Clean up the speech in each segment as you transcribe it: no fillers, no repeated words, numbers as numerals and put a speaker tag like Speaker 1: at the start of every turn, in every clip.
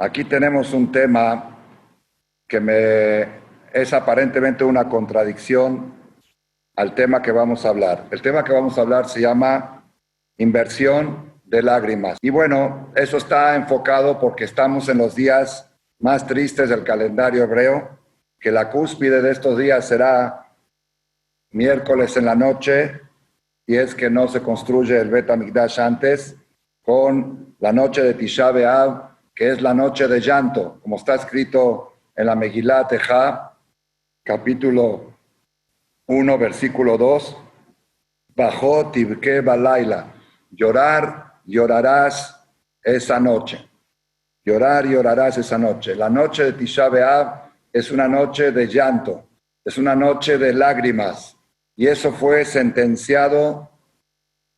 Speaker 1: Aquí tenemos un tema que es aparentemente una contradicción al tema que vamos a hablar. El tema que vamos a hablar se llama inversión de lágrimas. Y bueno, eso está enfocado porque estamos en los días más tristes del calendario hebreo, que la cúspide de estos días será miércoles en la noche, y es que no se construye el Bet HaMikdash antes, con la noche de Tisha B'Av, que es la noche de llanto, como está escrito en la Megilá Tejá, capítulo 1, versículo 2, Bajó Tibke Balaila, llorarás esa noche. Llorarás esa noche. La noche de Tisha B'Av es una noche de llanto, es una noche de lágrimas, y eso fue sentenciado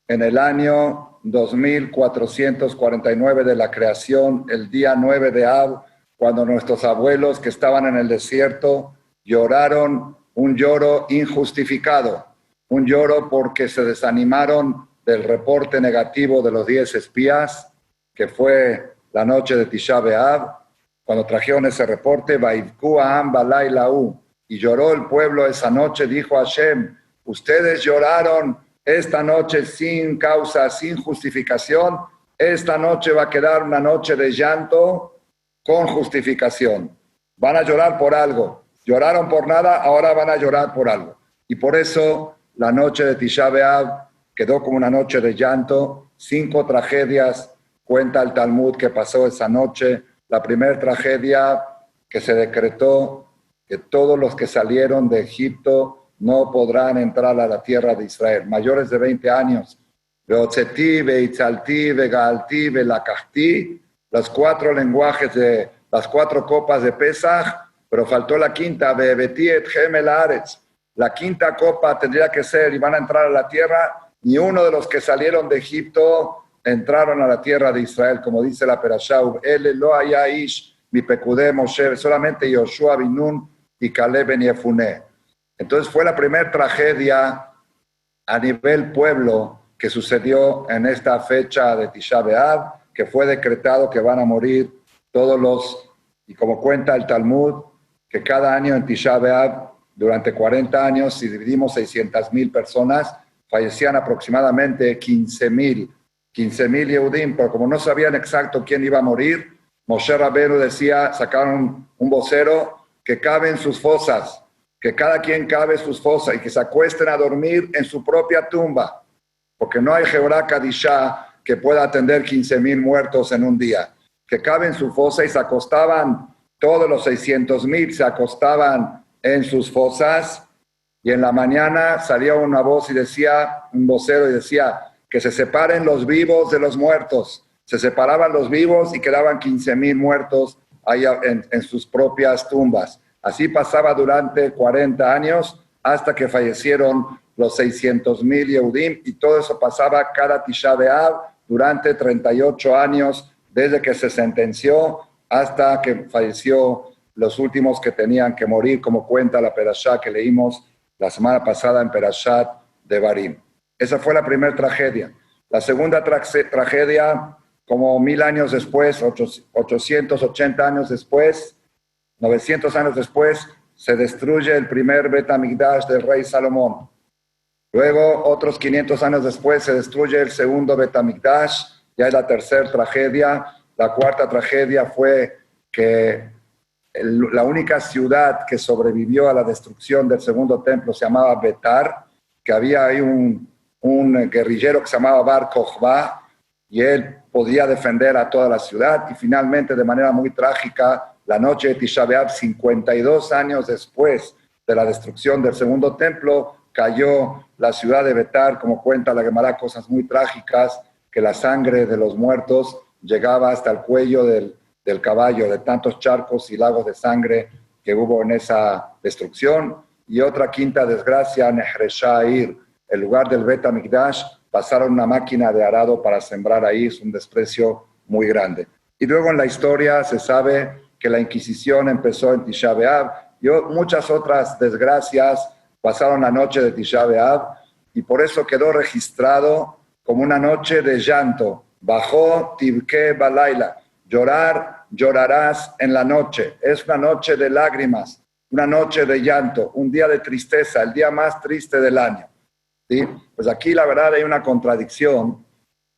Speaker 1: en el año 2449 de la creación, el día 9 de Av, cuando nuestros abuelos que estaban en el desierto lloraron un lloro injustificado, un lloro porque se desanimaron del reporte negativo de los 10 espías, que fue la noche de Tisha B'Av. Cuando trajeron ese reporte, Vaivku Ha'am Balaylahu, y lloró el pueblo esa noche, dijo Hashem, ustedes lloraron esta noche sin causa, sin justificación. Esta noche va a quedar una noche de llanto con justificación. Van a llorar por algo. Lloraron por nada, ahora van a llorar por algo. Y por eso la noche de Tisha B'Av quedó como una noche de llanto. 5 tragedias cuenta el Talmud que pasó esa noche. La primera tragedia, que se decretó que todos los que salieron de Egipto no podrán entrar a la tierra de Israel, mayores de 20 años. Veotzeti, veitzalti, vegalti, velakahti, los 4 lenguajes de las 4 copas de Pesach, pero faltó la quinta, ve'ebeti etchem el haaretz. La quinta copa tendría que ser, y van a entrar a la tierra, ni uno de los que salieron de Egipto entraron a la tierra de Israel, como dice la Perashá, ele lo haya ish mi pekudé Moshe, solamente Yoshua bin Nun y Caleb ben Yefuné. Entonces fue la primera tragedia a nivel pueblo que sucedió en esta fecha de Tisha B'Av, que fue decretado que van a morir todos los, y como cuenta el Talmud, que cada año en Tisha B'Av, durante 40 años, si dividimos 600,000 personas, fallecían aproximadamente 15,000 Yehudim, pero como no sabían exacto quién iba a morir, Moshe Rabbeinu decía, sacaron un vocero, que caben sus fosas, que cada quien cabe sus fosas y que se acuesten a dormir en su propia tumba, porque no hay Jehová Kadishá que pueda atender 15,000 muertos en un día. Que cabe en su fosa, y se acostaban, todos los 600,000 se acostaban en sus fosas, y en la mañana salía una voz y decía, un vocero y decía, que se separen los vivos de los muertos. Se separaban los vivos y quedaban 15,000 muertos allá en sus propias tumbas. Así pasaba durante 40 años hasta que fallecieron los 600,000 Yehudim, y todo eso pasaba cada Tisha B'Av durante 38 años, desde que se sentenció hasta que falleció los últimos que tenían que morir, como cuenta la Perashá que leímos la semana pasada en Perashat Devarim. Esa fue la primera tragedia. La segunda tragedia, como 1000 años después, 880 años después, 900 años después, se destruye el primer Bet HaMikdash del rey Salomón. Luego, otros 500 años después, se destruye el segundo Bet HaMikdash, ya es la tercera tragedia. La cuarta tragedia fue que la única ciudad que sobrevivió a la destrucción del segundo templo se llamaba Betar, que había ahí un guerrillero que se llamaba Bar Kokhba, y él podía defender a toda la ciudad. Y finalmente, de manera muy trágica, la noche de Tisha B'Av, 52 años después de la destrucción del segundo templo, cayó la ciudad de Betar, como cuenta la Gemara, cosas muy trágicas, que la sangre de los muertos llegaba hasta el cuello del caballo, de tantos charcos y lagos de sangre que hubo en esa destrucción. Y otra quinta desgracia, Nehreshair, el lugar del Bet HaMikdash, pasaron una máquina de arado para sembrar ahí, es un desprecio muy grande. Y luego en la historia se sabe que la Inquisición empezó en Tisha B'Av, y muchas otras desgracias pasaron la noche de Tisha B'Av, y por eso quedó registrado como una noche de llanto. Bajó Tibke Balayla, llorarás en la noche. Es una noche de lágrimas, una noche de llanto, un día de tristeza, el día más triste del año. ¿Sí? Pues aquí la verdad hay una contradicción.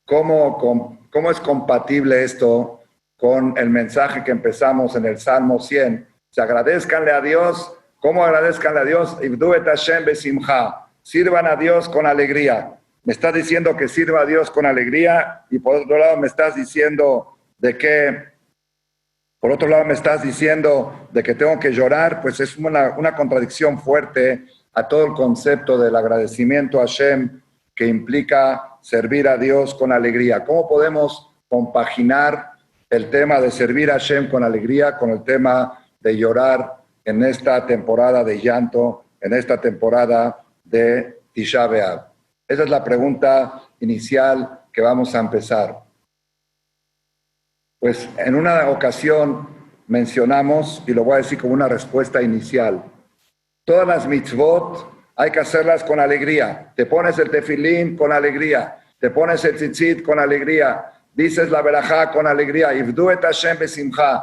Speaker 1: ¿Cómo es compatible esto con el mensaje que empezamos en el Salmo 100? Se agradezcanle a Dios. ¿Cómo agradezcanle a Dios? Ibdu et Hashem besimcha. Sirvan a Dios con alegría. Me estás diciendo que sirva a Dios con alegría y por otro lado me estás diciendo de que tengo que llorar. Pues es una contradicción fuerte a todo el concepto del agradecimiento a Hashem que implica servir a Dios con alegría. ¿Cómo podemos compaginar el tema de servir a Hashem con alegría con el tema de llorar en esta temporada de llanto, en esta temporada de Tisha B'Av? Esa es la pregunta inicial que vamos a empezar. Pues en una ocasión mencionamos, y lo voy a decir como una respuesta inicial, todas las mitzvot hay que hacerlas con alegría. Te pones el tefilín con alegría, te pones el tzitzit con alegría, dices la verajá con alegría, Ibdu et Hashem besimcha.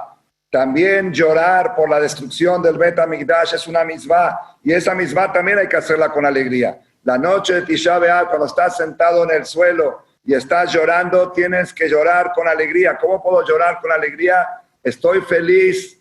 Speaker 1: También llorar por la destrucción del Bet HaMikdash es una mitzvah, y esa mitzvah también hay que hacerla con alegría. La noche de Tisha B'Av, cuando estás sentado en el suelo y estás llorando, tienes que llorar con alegría. ¿Cómo puedo llorar con alegría? Estoy feliz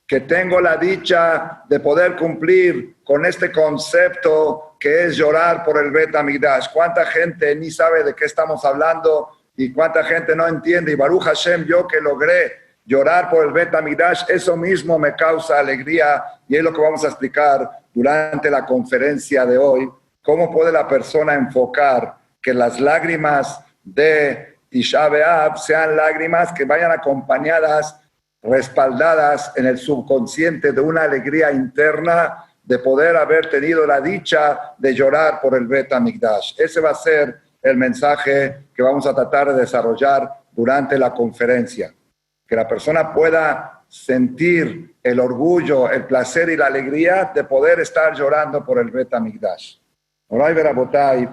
Speaker 1: que tengo la dicha de poder cumplir con este concepto que es llorar por el Bet HaMikdash. ¿Cuánta gente ni sabe de qué estamos hablando y cuánta gente no entiende? Y Baruch Hashem, yo que logré llorar por el Bet HaMikdash, eso mismo me causa alegría y es lo que vamos a explicar durante la conferencia de hoy. ¿Cómo puede la persona enfocar que las lágrimas de Tisha B'Av sean lágrimas que vayan acompañadas, respaldadas en el subconsciente de una alegría interna de poder haber tenido la dicha de llorar por el Bet HaMikdash? Ese va a ser el mensaje que vamos a tratar de desarrollar durante la conferencia. Que la persona pueda sentir el orgullo, el placer y la alegría de poder estar llorando por el Bet HaMikdash. Moray Berabotay,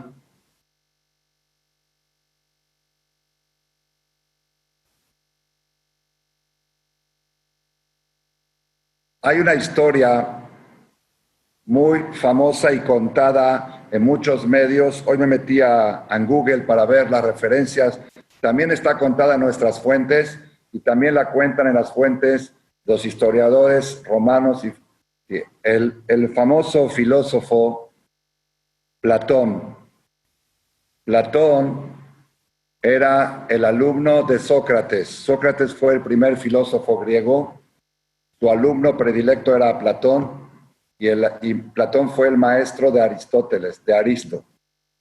Speaker 1: hay una historia muy famosa y contada en muchos medios. Hoy me metí en Google para ver las referencias. También está contada en nuestras fuentes y también la cuentan en las fuentes los historiadores romanos. El famoso filósofo Platón. Platón era el alumno de Sócrates. Sócrates fue el primer filósofo griego. Su alumno predilecto era Platón y Platón fue el maestro de Aristóteles, de Aristo.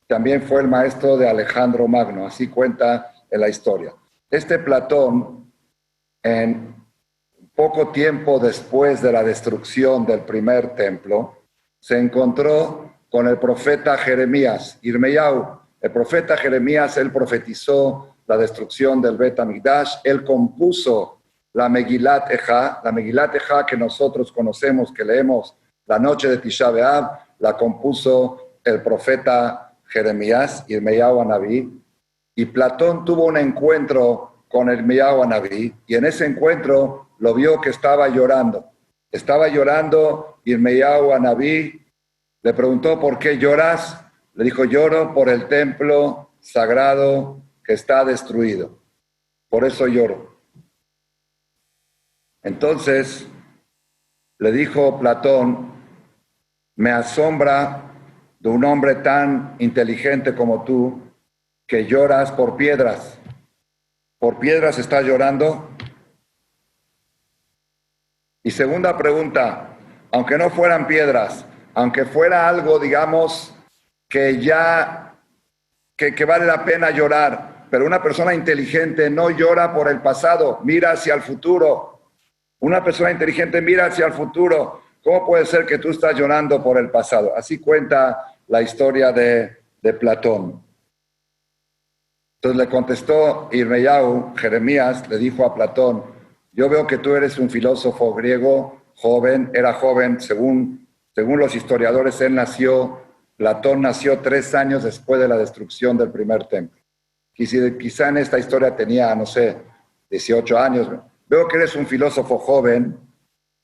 Speaker 1: También fue el maestro de Alejandro Magno, así cuenta en la historia. Este Platón, en poco tiempo después de la destrucción del primer templo, se encontró con el profeta Jeremías, Irmeyau. El profeta Jeremías, él profetizó la destrucción del Bet HaMikdash, él compuso la Megilat Ejá, que nosotros conocemos, que leemos la noche de Tisha B'Av, la compuso el profeta Jeremías, Irmeyau Anabí, y Platón tuvo un encuentro con Irmeyau Anabí, y en ese encuentro lo vio que estaba llorando. Estaba llorando Irmeyau Anabí, le preguntó, ¿por qué lloras? Le dijo, lloro por el templo sagrado que está destruido. Por eso lloro. Entonces, le dijo Platón, me asombra de un hombre tan inteligente como tú que lloras por piedras. ¿Por piedras estás llorando? Y segunda pregunta, aunque no fueran piedras, aunque fuera algo, digamos, que vale la pena llorar, pero una persona inteligente no llora por el pasado, mira hacia el futuro. Una persona inteligente mira hacia el futuro. ¿Cómo puede ser que tú estás llorando por el pasado? Así cuenta la historia de Platón. Entonces le contestó Irmeyau, Jeremías, le dijo a Platón, yo veo que tú eres un filósofo griego, joven, era joven, según los historiadores, Platón nació 3 años después de la destrucción del primer templo. Quizá en esta historia tenía, 18 años, veo que eres un filósofo joven,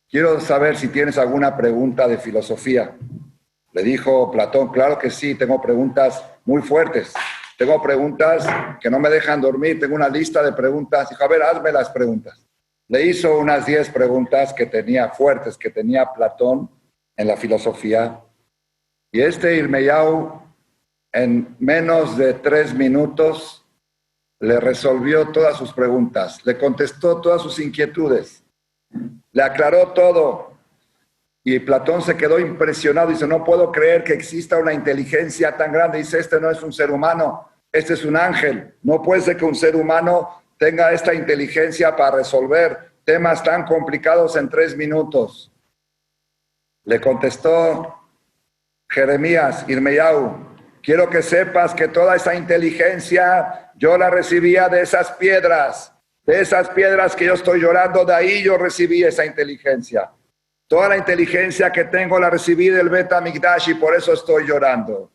Speaker 1: quiero saber si tienes alguna pregunta de filosofía. Le dijo Platón, claro que sí, tengo preguntas muy fuertes. Tengo preguntas que no me dejan dormir, tengo una lista de preguntas. Dijo, a ver, hazme las preguntas. Le hizo unas 10 preguntas que tenía fuertes, que tenía Platón en la filosofía. Y Irmeyau, en menos de 3 minutos, le resolvió todas sus preguntas, le contestó todas sus inquietudes, le aclaró todo. Y Platón se quedó impresionado, dice, no puedo creer que exista una inteligencia tan grande. Dice, este no es un ser humano, este es un ángel. No puede ser que un ser humano tenga esta inteligencia para resolver temas tan complicados en 3 minutos. Le contestó Jeremías, Irmeyau, quiero que sepas que toda esa inteligencia yo la recibía de esas piedras que yo estoy llorando, de ahí yo recibí esa inteligencia. Toda la inteligencia que tengo la recibí del Bet HaMikdash y por eso estoy llorando.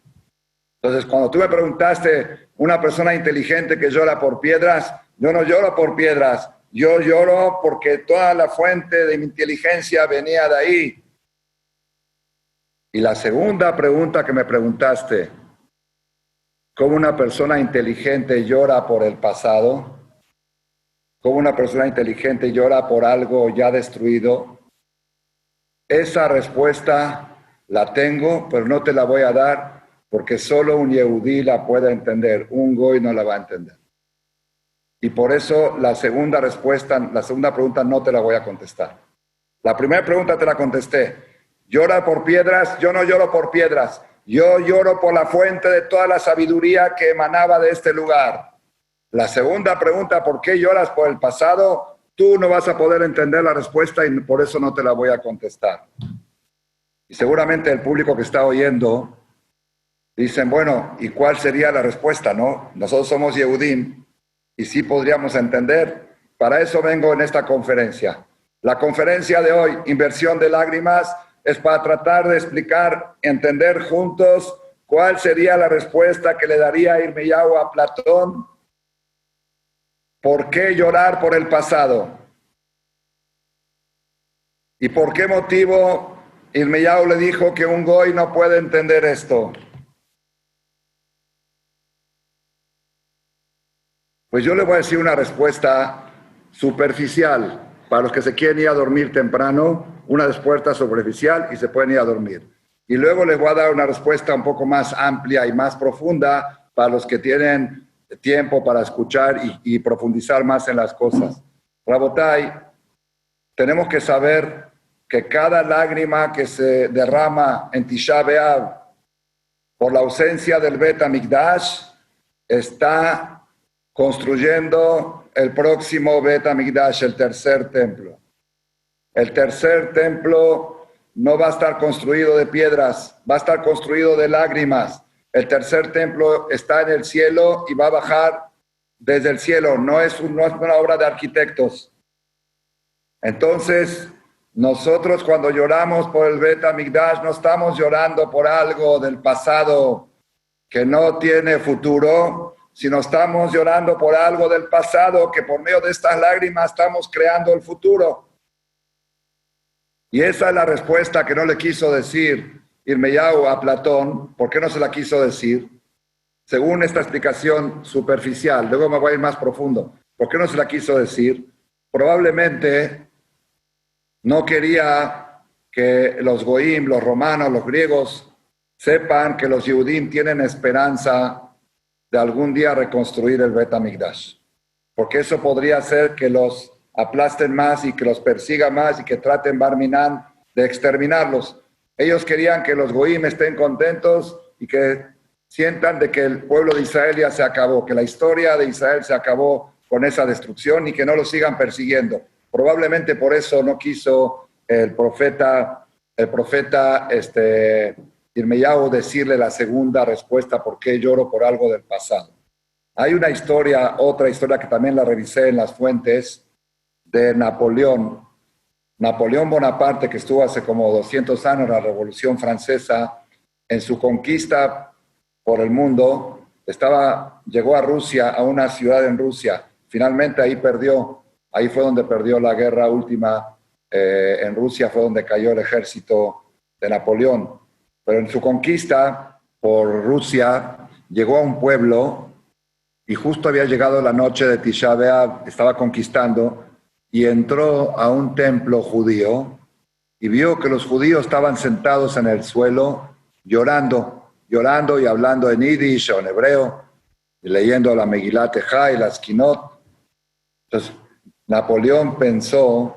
Speaker 1: Entonces, cuando tú me preguntaste, una persona inteligente que llora por piedras, yo no lloro por piedras, yo lloro porque toda la fuente de mi inteligencia venía de ahí. Y la segunda pregunta que me preguntaste, ¿cómo una persona inteligente llora por el pasado? ¿Cómo una persona inteligente llora por algo ya destruido? Esa respuesta la tengo, pero no te la voy a dar porque solo un yehudí la puede entender, un goy no la va a entender. Y por eso la segunda pregunta no te la voy a contestar. La primera pregunta te la contesté. ¿Llora por piedras? Yo no lloro por piedras. Yo lloro por la fuente de toda la sabiduría que emanaba de este lugar. La segunda pregunta, ¿por qué lloras por el pasado? Tú no vas a poder entender la respuesta y por eso no te la voy a contestar. Y seguramente el público que está oyendo dicen, bueno, ¿y cuál sería la respuesta, no? Nosotros somos Yehudim y sí podríamos entender. Para eso vengo en esta conferencia. La conferencia de hoy, Inversión de Lágrimas, es para tratar de explicar, entender juntos cuál sería la respuesta que le daría Irmeyau a Platón. ¿Por qué llorar por el pasado? ¿Y por qué motivo Irmeyau le dijo que un goy no puede entender esto? Pues yo le voy a decir una respuesta superficial. Para los que se quieren ir a dormir temprano, una respuesta superficial y se pueden ir a dormir. Y luego les voy a dar una respuesta un poco más amplia y más profunda para los que tienen tiempo para escuchar y profundizar más en las cosas. Rabotai, tenemos que saber que cada lágrima que se derrama en Tisha B'Av por la ausencia del Bet HaMikdash está construyendo el próximo Bet HaMikdash, el tercer templo. El tercer templo no va a estar construido de piedras, va a estar construido de lágrimas. El tercer templo está en el cielo y va a bajar desde el cielo, no es una obra de arquitectos. Entonces, nosotros cuando lloramos por el Bet HaMikdash no estamos llorando por algo del pasado que no tiene futuro, sino estamos llorando por algo del pasado que por medio de estas lágrimas estamos creando el futuro. Y esa es la respuesta que no le quiso decir Irmeyau a Platón. ¿Por qué no se la quiso decir? Según esta explicación superficial, luego me voy a ir más profundo. ¿Por qué no se la quiso decir? Probablemente no quería que los goim, los romanos, los griegos, sepan que los Yehudim tienen esperanza de algún día reconstruir el Bet HaMikdash. Porque eso podría hacer que los aplasten más y que los persiga más y que traten Barminan de exterminarlos. Ellos querían que los goim estén contentos y que sientan de que el pueblo de Israel ya se acabó, que la historia de Israel se acabó con esa destrucción y que no lo sigan persiguiendo. Probablemente por eso no quiso el profeta Irmeyau decirle la segunda respuesta, ¿por qué lloro por algo del pasado? Hay una historia, otra historia que también la revisé en las fuentes, de Napoleón Bonaparte, que estuvo hace como 200 años en la Revolución Francesa, en su conquista por el mundo, llegó a Rusia, a una ciudad en Rusia, finalmente ahí perdió Ahí fue donde perdió la guerra última. En Rusia fue donde cayó el ejército de Napoleón. Pero en su conquista por Rusia llegó a un pueblo y justo había llegado la noche de Tisha B'Av, estaba conquistando y entró a un templo judío y vio que los judíos estaban sentados en el suelo llorando y hablando en yiddish o en hebreo y leyendo la Megilat Ejá y las Kinot. Entonces Napoleón pensó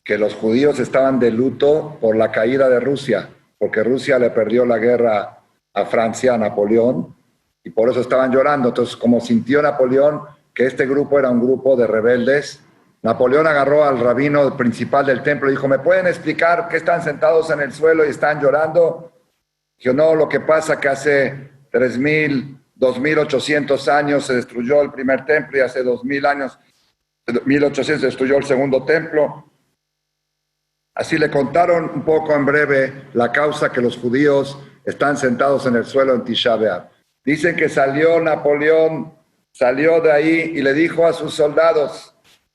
Speaker 1: que los judíos estaban de luto por la caída de Rusia, porque Rusia le perdió la guerra a Francia, a Napoleón, y por eso estaban llorando. Entonces, como sintió Napoleón que este grupo era un grupo de rebeldes, Napoleón agarró al rabino principal del templo y dijo, ¿me pueden explicar qué están sentados en el suelo y están llorando? Dijo, no, lo que pasa es que hace 3.000, 2.800 años se destruyó el primer templo y hace 2.000 años, 1.800 se destruyó el segundo templo. Así le contaron un poco en breve la causa que los judíos están sentados en el suelo en Tisha B'Av. Dicen que salió Napoleón, salió de ahí y le dijo a sus soldados,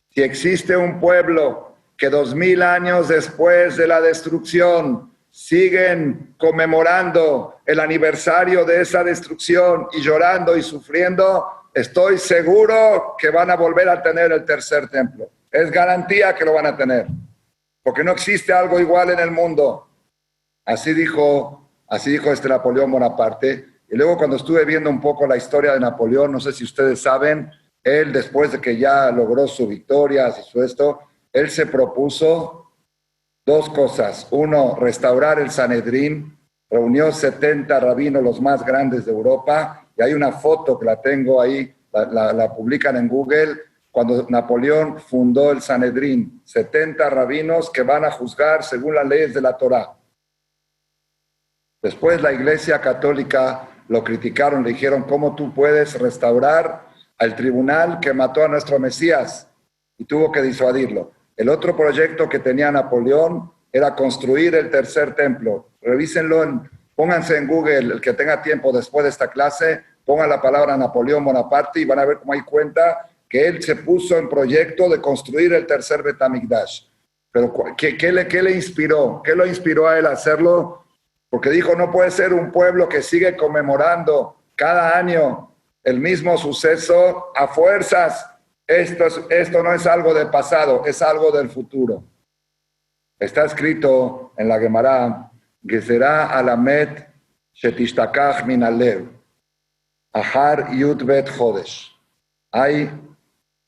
Speaker 1: si existe un pueblo que 2.000 años después de la destrucción siguen conmemorando el aniversario de esa destrucción y llorando y sufriendo, estoy seguro que van a volver a tener el tercer templo. Es garantía que lo van a tener, porque no existe algo igual en el mundo. Así dijo este Napoleón Bonaparte. Y luego cuando estuve viendo un poco la historia de Napoleón, no sé si ustedes saben, él después de que ya logró su victoria, él se propuso dos cosas. Uno, restaurar el Sanedrín, reunió 70 rabinos, los más grandes de Europa, y hay una foto que la tengo ahí, la publican en Google, cuando Napoleón fundó el Sanedrín, 70 rabinos que van a juzgar según las leyes de la Torá. Después la Iglesia Católica lo criticaron, le dijeron, ¿cómo tú puedes restaurar al tribunal que mató a nuestro Mesías? Y tuvo que disuadirlo. El otro proyecto que tenía Napoleón era construir el tercer templo. Revísenlo, pónganse en Google, el que tenga tiempo después de esta clase, pongan la palabra Napoleón Bonaparte y van a ver cómo hay cuenta que él se puso en proyecto de construir el tercer Bet HaMikdash. Pero ¿qué le inspiró? ¿Qué lo inspiró a él a hacerlo? Porque dijo, no puede ser un pueblo que sigue conmemorando cada año el mismo suceso a fuerzas. Esto no es algo del pasado, es algo del futuro. Está escrito en la Gemara, Gezerá alamet shetishtakach min alev, ahar yud bet chodesh. Hay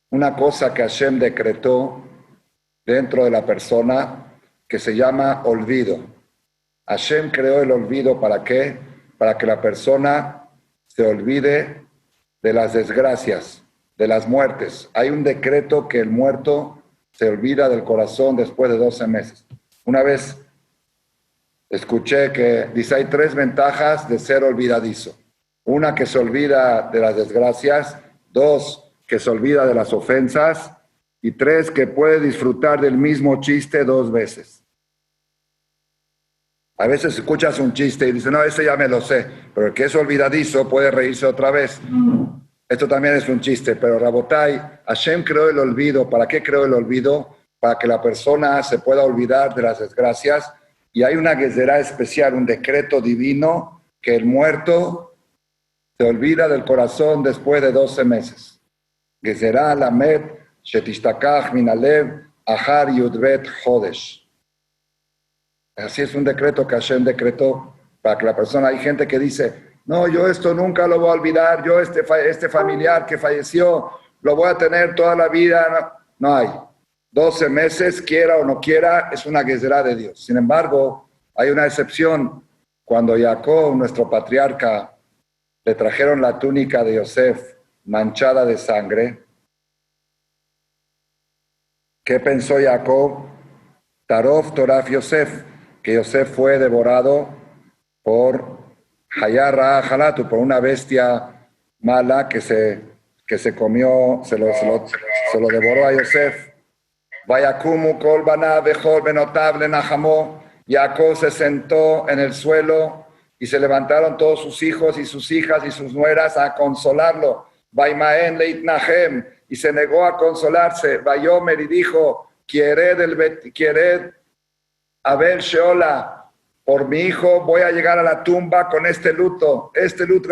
Speaker 1: una cosa que Hashem decretó dentro de la persona que se llama olvido. Hashem creó el olvido, ¿para qué? Para que la persona se olvide de las desgracias, de las muertes. Hay un decreto que el muerto se olvida del corazón después de 12 meses. Una vez escuché que dice, hay 3 ventajas de ser olvidadizo. Una, que se olvida de las desgracias. 2, que se olvida de las ofensas. Y 3, que puede disfrutar del mismo chiste 2 veces. A veces escuchas un chiste y dices, no, ese ya me lo sé, pero el que es olvidadizo puede reírse otra vez. Esto también es un chiste, pero Rabotai, Hashem creó el olvido. ¿Para qué creó el olvido? Para que la persona se pueda olvidar de las desgracias. Y hay una gezerá especial, un decreto divino, que el muerto se olvida del corazón después de 12 meses. Gezerá lamed shetishtakach min alev ahar yudbet chodesh. Así es un decreto que Hashem decretó para que la persona, hay gente que dice, no, yo esto nunca lo voy a olvidar, yo este familiar que falleció, lo voy a tener toda la vida. No hay. 12 meses, quiera o no quiera, es una gezerá de Dios. Sin embargo, hay una excepción. Cuando Jacob, nuestro patriarca, le trajeron la túnica de Yosef manchada de sangre, ¿qué pensó Jacob? Tarof Toraf Yosef, que Yosef fue devorado por Hayarra Halatu, por una bestia mala que se comió, se lo devoró a Yosef. Vayakumu kol banav vechol benotav lenachamó. Jacob se sentó en el suelo y se levantaron todos sus hijos y sus hijas y sus nueras a consolarlo. Vaimaen leitnahem. y se negó a consolarse. Vayomer y dijo, quiere Abel Sheola, por mi hijo voy a llegar a la tumba con este luto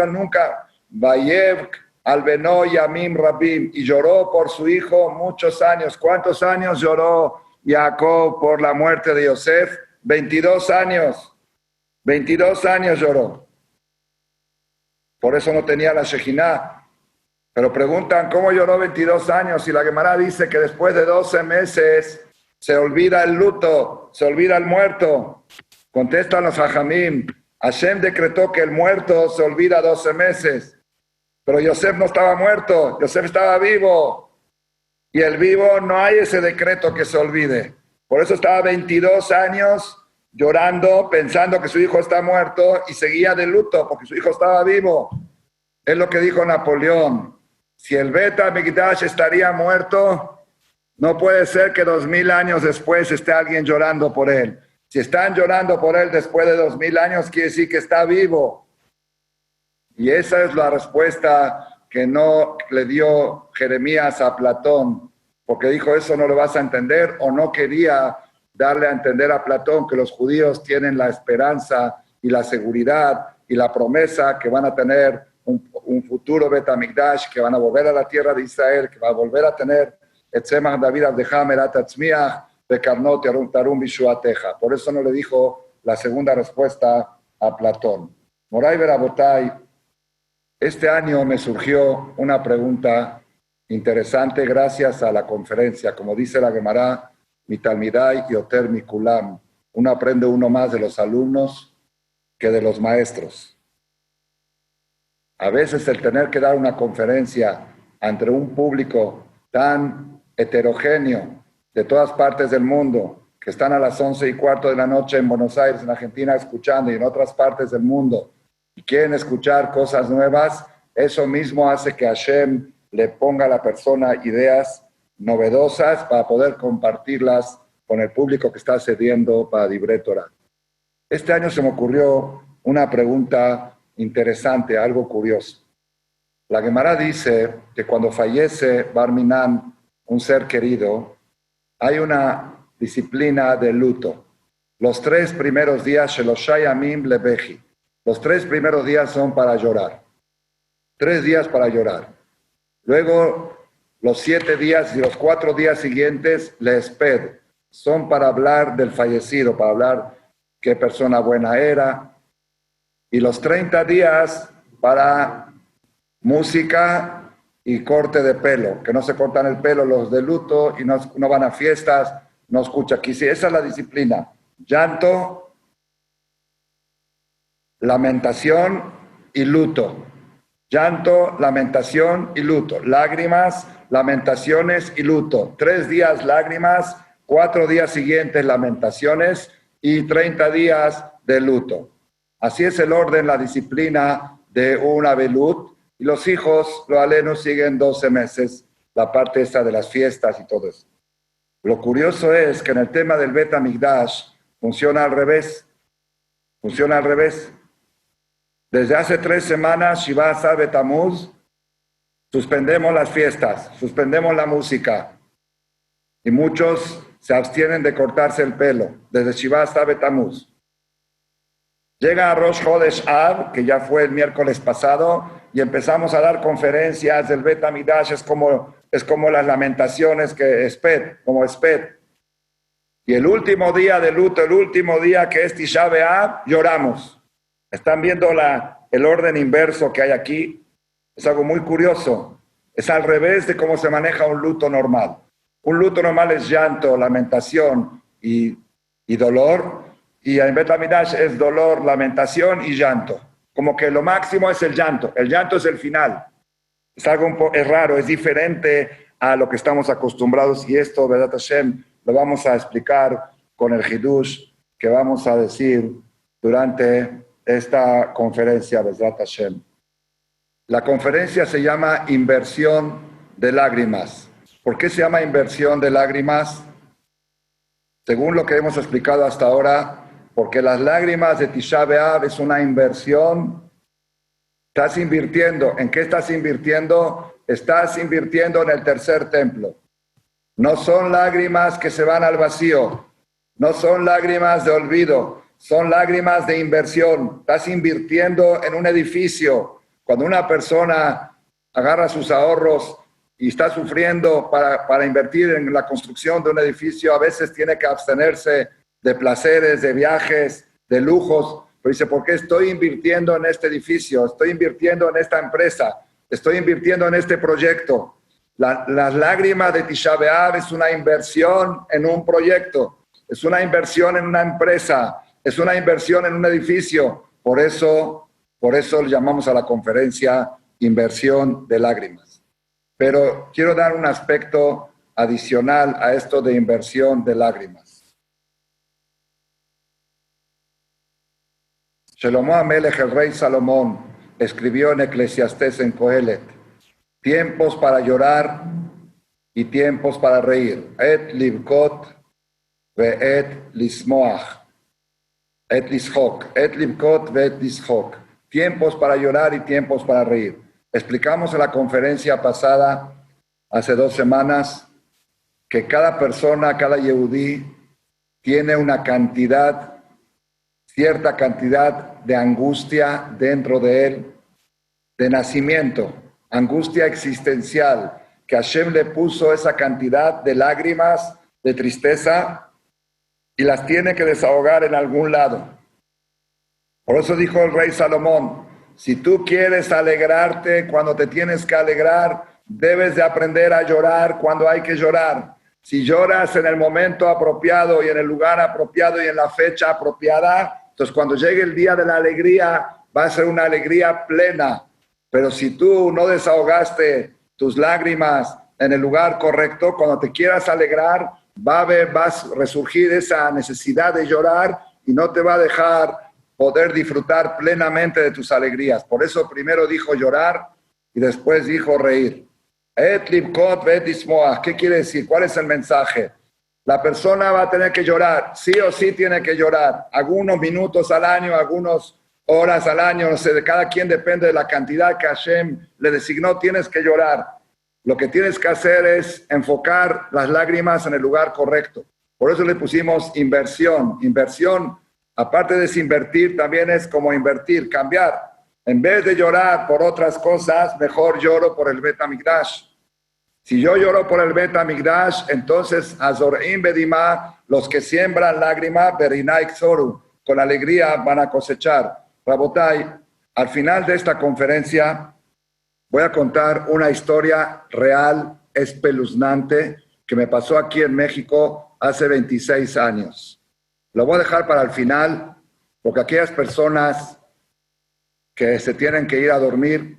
Speaker 1: nunca. Vayev Albeno Yamim Rabim, y lloró por su hijo muchos años. ¿Cuántos años lloró Jacob por la muerte de Yosef? 22 años. 22 años lloró. Por eso no tenía la Shejiná. Pero preguntan, ¿cómo lloró 22 años? Y la Gemara dice que después de 12 meses se olvida el luto, se olvida el muerto. Contestan los Jajamim, Hashem decretó que el muerto se olvida 12 meses. Pero Yosef no estaba muerto, Yosef estaba vivo. Y el vivo no hay ese decreto que se olvide. Por eso estaba 22 años llorando, pensando que su hijo está muerto y seguía de luto porque su hijo estaba vivo. Es lo que dijo Napoleón. Si el Bet HaMikdash estaría muerto, no puede ser que 2000 años después esté alguien llorando por él. Si están llorando por él después de 2000 años, quiere decir que está vivo. Y esa es la respuesta que no le dio Jeremías a Platón, porque dijo, eso no lo vas a entender, o no quería darle a entender a Platón que los judíos tienen la esperanza y la seguridad y la promesa que van a tener un futuro Bet HaMikdash, que van a volver a la tierra de Israel, que va a volver a tener Etzemach David Abdejam Erat Atzmiach Bekarnot Tarum Bishuateja. Por eso no le dijo la segunda respuesta a Platón. Moray Berabotay, este año me surgió una pregunta interesante gracias a la conferencia. Como dice la Gemara, Mitalmidai Yoter Mikulam. Uno aprende uno más de los alumnos que de los maestros. A veces el tener que dar una conferencia ante un público tan heterogéneo de todas partes del mundo, que están a las 11:15 de la noche en Buenos Aires, en Argentina, escuchando, y en otras partes del mundo, y quieren escuchar cosas nuevas, eso mismo hace que Hashem le ponga a la persona ideas novedosas para poder compartirlas con el público que está cediendo para Divrei Torah. Este año se me ocurrió una pregunta interesante, algo curioso. La Gemara dice que cuando fallece Barminan, un ser querido, hay una disciplina de luto. Los 3 primeros días, Sheloshah Yamim Lebeji, los 3 primeros días son para llorar. 3 días para llorar. Luego, los 7 días y los 4 días siguientes, Lesped, son para hablar del fallecido, para hablar qué persona buena era. Y los 30 días para música y corte de pelo, que no se cortan el pelo los de luto y no van a fiestas, no escucha aquí. Sí, esa es la disciplina. Llanto, lamentación y luto. Llanto, lamentación y luto. Lágrimas, lamentaciones y luto. 3 días lágrimas, 4 días siguientes lamentaciones y 30 días de luto. Así es el orden, la disciplina de un abelut. Y los hijos, los alenos, siguen 12 meses, la parte esta de las fiestas y todo eso. Lo curioso es que en el tema del Bet HaMikdash funciona al revés. Funciona al revés. Desde hace 3 semanas, Shiva Asar Betamuz, suspendemos las fiestas, suspendemos la música. Y muchos se abstienen de cortarse el pelo, desde Shiva Asar Betamuz. Llega a Rosh Chodesh Av, que ya fue el miércoles pasado, y empezamos a dar conferencias del Bet HaMikdash, es como las lamentaciones que como Esped. Y el último día de luto, el último día que es Tisha B'Av, lloramos. ¿Están viendo el orden inverso que hay aquí? Es algo muy curioso. Es al revés de cómo se maneja un luto normal. Un luto normal es llanto, lamentación y dolor. Y en Bet HaMikdash es dolor, lamentación y llanto. Como que lo máximo es el llanto. El llanto es el final. Es algo es raro, es diferente a lo que estamos acostumbrados. Y esto, Be'ezrat Hashem, lo vamos a explicar con el Hidush que vamos a decir durante esta conferencia, Be'ezrat Hashem. La conferencia se llama Inversión de Lágrimas. ¿Por qué se llama Inversión de Lágrimas? Según lo que hemos explicado hasta ahora, porque las lágrimas de Tisha B'Av es una inversión. Estás invirtiendo. ¿En qué estás invirtiendo? estás invirtiendo en el tercer templo. No son lágrimas que se van al vacío, no son lágrimas de olvido, son lágrimas de inversión. Estás invirtiendo en un edificio. Cuando una persona agarra sus ahorros y está sufriendo para invertir en la construcción de un edificio, a veces tiene que abstenerse de placeres, de viajes, de lujos. Pero dice, ¿por qué estoy invirtiendo en este edificio? Estoy invirtiendo en esta empresa. Estoy invirtiendo en este proyecto. Las lágrimas de Tisha B'Av es una inversión en un proyecto. Es una inversión en una empresa. Es una inversión en un edificio. Por eso le llamamos a la conferencia inversión de lágrimas. Pero quiero dar un aspecto adicional a esto de inversión de lágrimas. Shlomo HaMelech, el rey Salomón, escribió en Eclesiastés, en Coelet, tiempos para llorar y tiempos para reír. Et libkot ve'et lismoach. Et lishok. Et libkot ve'et lishok. Tiempos para llorar y tiempos para reír. Explicamos en la conferencia pasada, hace 2 semanas, que cada persona, cada yehudí, tiene una cierta cantidad de angustia dentro de él, de nacimiento, angustia existencial, que Hashem le puso esa cantidad de lágrimas, de tristeza, y las tiene que desahogar en algún lado. Por eso dijo el rey Salomón, si tú quieres alegrarte cuando te tienes que alegrar, debes de aprender a llorar cuando hay que llorar. Si lloras en el momento apropiado y en el lugar apropiado y en la fecha apropiada, entonces cuando llegue el día de la alegría, va a ser una alegría plena. Pero si tú no desahogaste tus lágrimas en el lugar correcto, cuando te quieras alegrar, va a resurgir esa necesidad de llorar y no te va a dejar poder disfrutar plenamente de tus alegrías. Por eso primero dijo llorar y después dijo reír. Et libkot ve'et lismoach. ¿Qué quiere decir? ¿Cuál es el mensaje? La persona va a tener que llorar, sí o sí tiene que llorar, algunos minutos al año, algunas horas al año, no sé, de cada quien depende de la cantidad que Hashem le designó, tienes que llorar. Lo que tienes que hacer es enfocar las lágrimas en el lugar correcto. Por eso le pusimos inversión. Inversión, aparte de desinvertir, también es como invertir, cambiar. En vez de llorar por otras cosas, mejor lloro por el Bet HaMikdash. Si yo lloro por el Bet HaMikdash, entonces Azorim Bedimá, los que siembran lágrima, Berinai Xoru, con alegría van a cosechar. Rabotai, al final de esta conferencia voy a contar una historia real, espeluznante, que me pasó aquí en México hace 26 años. Lo voy a dejar para el final, porque aquellas personas que se tienen que ir a dormir,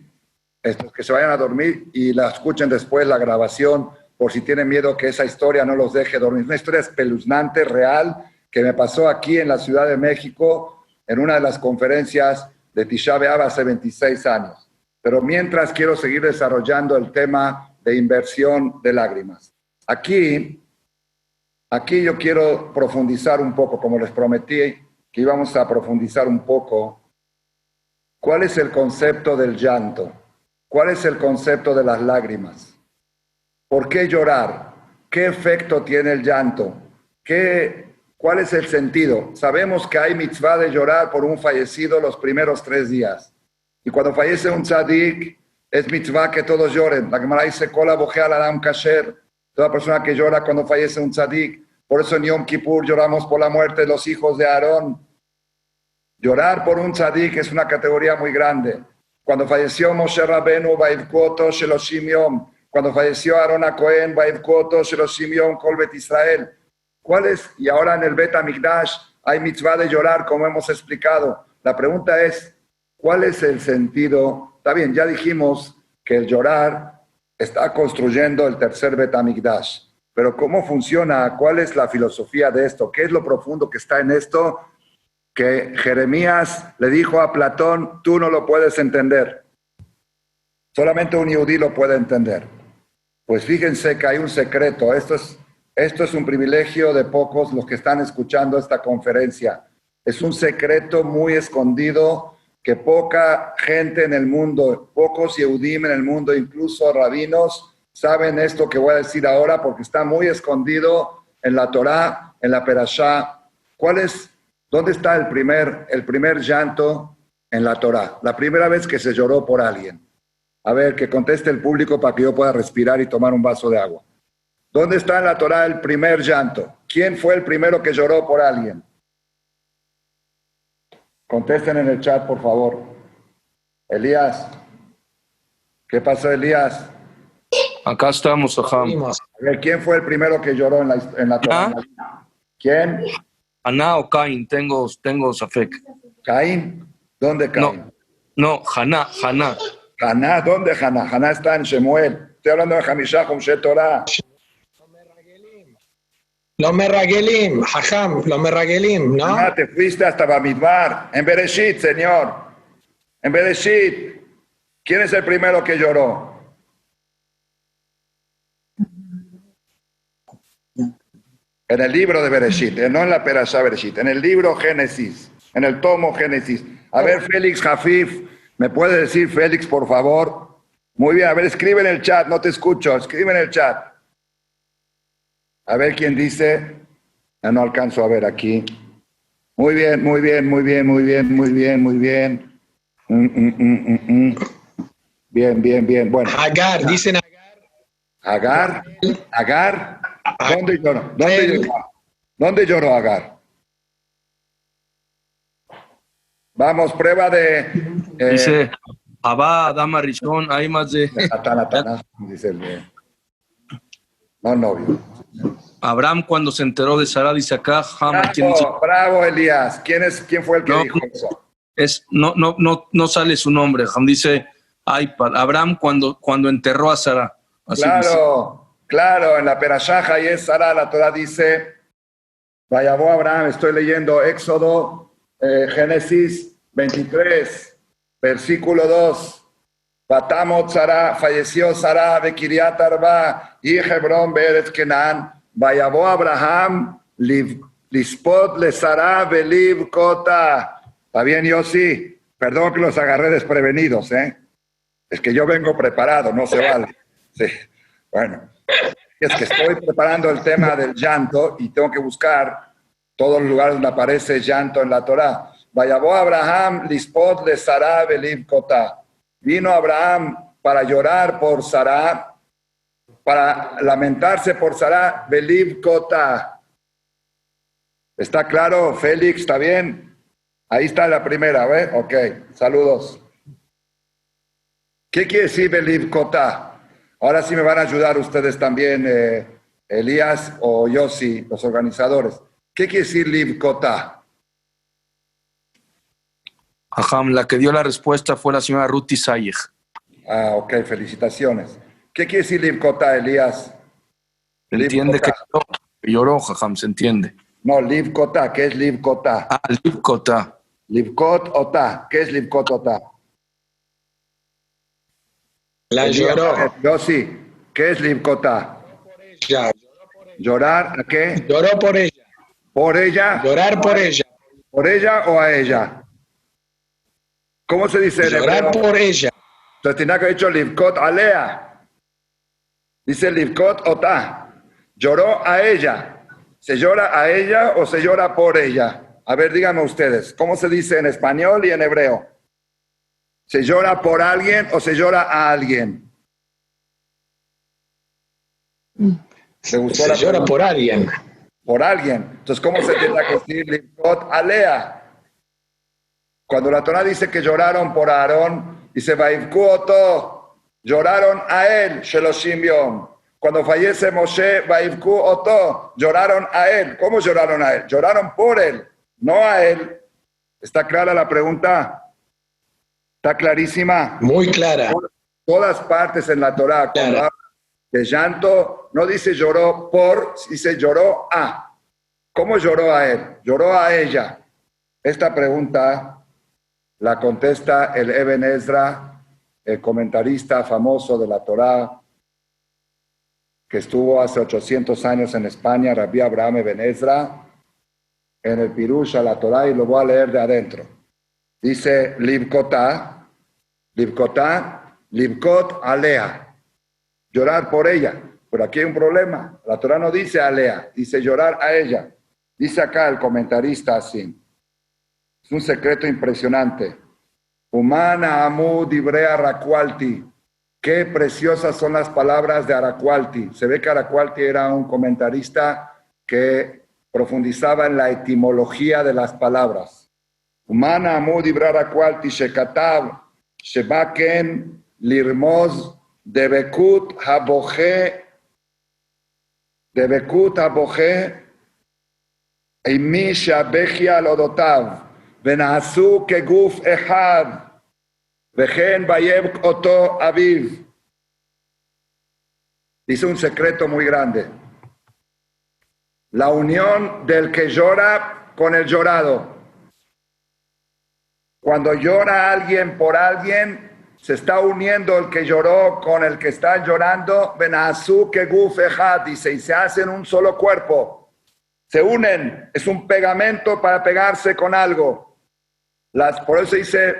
Speaker 1: que se vayan a dormir y la escuchen después la grabación, por si tienen miedo que esa historia no los deje dormir. Una historia espeluznante, real, que me pasó aquí en la Ciudad de México, en una de las conferencias de Tisha B'Av hace 26 años. Pero mientras quiero seguir desarrollando el tema de inversión de lágrimas. Aquí yo quiero profundizar un poco, como les prometí que íbamos a profundizar un poco. ¿Cuál es el concepto del llanto? ¿Cuál es el concepto de las lágrimas? ¿Por qué llorar? ¿Qué efecto tiene el llanto? ¿Cuál es el sentido? Sabemos que hay mitzvah de llorar por un fallecido los primeros 3 días. Y cuando fallece un tzadik, es mitzvah que todos lloren. La Gemara dice, Kola bojea al Adam kasher. Toda persona que llora cuando fallece un tzadik. Por eso en Yom Kippur lloramos por la muerte de los hijos de Aarón. Llorar por un tzadik es una categoría muy grande. Cuando falleció Moshe Rabenu, Vaivkoto Sheloshim Yom. Cuando falleció Aarón a Cohen, Vaivkoto Sheloshim Yom, Kol Bet Israel. ¿Cuál es? Y ahora en el Bet HaMikdash hay mitzvah de llorar, como hemos explicado. La pregunta es, ¿cuál es el sentido? Está bien, ya dijimos que el llorar está construyendo el tercer Bet HaMikdash. Pero ¿cómo funciona? ¿Cuál es la filosofía de esto? ¿Qué es lo profundo que está en esto? Que Jeremías le dijo a Platón, tú no lo puedes entender. Solamente un yehudí lo puede entender. Pues fíjense que hay un secreto. Esto es un privilegio de pocos los que están escuchando esta conferencia. Es un secreto muy escondido que poca gente en el mundo, pocos Yehudim en el mundo, incluso rabinos, saben esto que voy a decir ahora porque está muy escondido en la Torá, en la Perashá. ¿Dónde está el primer llanto en la Torá? La primera vez que se lloró por alguien. A ver, que conteste el público para que yo pueda respirar y tomar un vaso de agua. ¿Dónde está en la Torá el primer llanto? ¿Quién fue el primero que lloró por alguien? Contesten en el chat, por favor. Elías. ¿Qué pasó, Elías?
Speaker 2: Acá estamos, Jajam.
Speaker 1: A ver, ¿quién fue el primero que lloró en la Torá? ¿Quién?
Speaker 2: Haná o Caín, tengo Safek.
Speaker 1: ¿Caín? ¿Dónde Caín?
Speaker 2: No, Haná.
Speaker 1: Haná, ¿dónde Haná? Haná está en Shemuel. Estoy hablando de Hamishah, Humshe Torah.
Speaker 3: Lo merragelim, Jajam, lo merragelim, ¿no?
Speaker 1: Haná, te fuiste hasta Bamidbar. En Bereshit, señor. En Bereshit. ¿Quién es el primero que lloró? En el libro de Bereshit, no en la Perashá Bereshit, en el libro Génesis, en el tomo Génesis. A ver, Félix Jafif, ¿me puede decir Félix, por favor? Muy bien, a ver, escribe en el chat, no te escucho, escribe en el chat. A ver quién dice. No alcanzo a ver aquí. Muy bien. Bien. Bueno.
Speaker 3: Agar, dicen Agar.
Speaker 1: Agar. ¿Dónde lloró? ¿Dónde lloró Agar? Vamos, prueba de...
Speaker 2: Dice, Abba, Dama Rishon, hay más de...
Speaker 1: Dice el... No, novio.
Speaker 2: Abraham cuando se enteró de Sara, dice acá,
Speaker 1: Bravo, Elías. ¿Quién fue el que dijo eso?
Speaker 2: No sale su nombre, dice Abraham cuando enterró a Sara.
Speaker 1: Claro, en la Perashá y es Sara, la Torah dice, vayabó Abraham, estoy leyendo Éxodo, Génesis 23, versículo 2. Batamot Sara, falleció Sara de Kiriat Arba y Hebrón Beretz Kenan. Vayabó Abraham, lispot le Sara beliv kota. ¿Está bien, Yossi? Perdón que los agarré desprevenidos, ¿eh? Es que yo vengo preparado, no se vale. Sí. Bueno, es que estoy preparando el tema del llanto y tengo que buscar todos los lugares donde aparece llanto en la Torá. Vayabó Abraham, lispot le Sara beliv kota. Vino Abraham para llorar por Sara, para lamentarse por Sara, beliv kota. ¿Está claro, Félix? ¿Está bien? Ahí está la primera, ¿ves? Ok, saludos. ¿Qué quiere decir beliv kota? Ahora sí me van a ayudar ustedes también, Elías o Yossi, los organizadores. ¿Qué quiere decir liv kota?
Speaker 2: Ajá, la que dio la respuesta fue la señora Ruti Sayeg.
Speaker 1: Ah, ok, felicitaciones. ¿Qué quiere decir liv kota, Elías?
Speaker 2: Se entiende que lloró, Jajam, se entiende.
Speaker 1: No, liv kota, ¿qué es liv kota?
Speaker 2: Ah, liv kota.
Speaker 1: Livkot ota, ¿qué es livkot ota?
Speaker 3: La lloró.
Speaker 1: Yo sí, ¿qué es livkot ota? ¿Llorar a qué?
Speaker 3: Lloró por ella.
Speaker 1: ¿Por ella?
Speaker 3: Llorar por ella.
Speaker 1: ¿Por ella o a ella? ¿Cómo se dice en
Speaker 3: Llorar
Speaker 1: hebreo?
Speaker 3: por ella.
Speaker 1: Entonces tenía que haber dicho livkot alea. Dice livkot ota. Lloró a ella. ¿Se llora a ella o se llora por ella? A ver, díganme ustedes, ¿cómo se dice en español y en hebreo? ¿Se llora por alguien o se llora a alguien?
Speaker 3: Se llora por alguien.
Speaker 1: Por alguien. Entonces, ¿cómo se tiene que decir livkot alea? Cuando la Torah dice que lloraron por Aarón, dice vaivku oto, lloraron a él, sheloshim yom. Cuando fallece Moshe, vaivku oto, lloraron a él. ¿Cómo lloraron a él? Lloraron por él, no a él. ¿Está clara la pregunta? ¿Está clarísima?
Speaker 3: Muy clara.
Speaker 1: Todas partes en la Torah, cuando habla de llanto, no dice lloró por, dice lloró a. ¿Cómo lloró a él? Lloró a ella. Esta pregunta la contesta el Eben Ezra, el comentarista famoso de la Torá, que estuvo hace 800 años en España, Rabbi Abraham Eben Ezra, en el Pirush a la Torá, y lo voy a leer de adentro. Dice Livkotá, Livkot alea, llorar por ella. Pero aquí hay un problema. La Torah no dice alea, dice llorar a ella. Dice acá el comentarista así. Es un secreto impresionante. Humana amu dibre Araqualti. Qué preciosas son las palabras de Araqualti. Se ve que Araqualti era un comentarista que profundizaba en la etimología de las palabras. Humana amu dibre Araqualti shekatav shebaken lirmoz debekut haboje imi shabechia lodotav ונעשו כגוף אחד, וכן ויבק אותו אביו. Dice un secreto muy grande. La unión del que llora con el llorado. Cuando llora alguien por alguien, se está uniendo el que lloró con el que está llorando. ונעשו כגוף אחד, dice, y se hacen un solo cuerpo. Se unen, es un pegamento para pegarse con algo. Por eso dice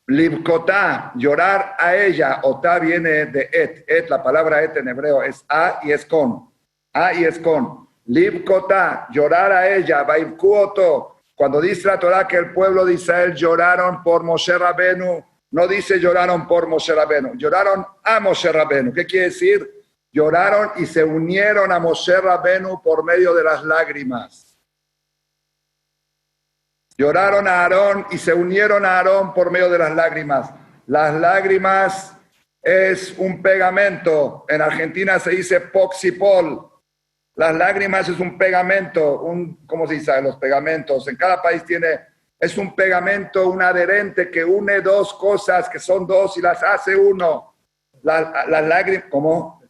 Speaker 1: Livkotá, llorar a ella. Otá viene de et. La palabra et en hebreo es a y es con. A y es con. Livkotá, llorar a ella. Vaivku oto. Cuando dice la Torah que el pueblo de Israel lloraron por Moshe Rabenu, no dice lloraron por Moshe Rabenu, lloraron a Moshe Rabenu. ¿Qué quiere decir? Lloraron y se unieron a Moshe Rabenu por medio de las lágrimas. Lloraron a Aarón y se unieron a Aarón por medio de las lágrimas. Las lágrimas es un pegamento. En Argentina se dice poxipol. Las lágrimas es un pegamento. ¿Cómo se dice? Los pegamentos. En cada país es un pegamento, un adherente que une dos cosas que son dos y las hace uno. Las lágrimas, ¿cómo?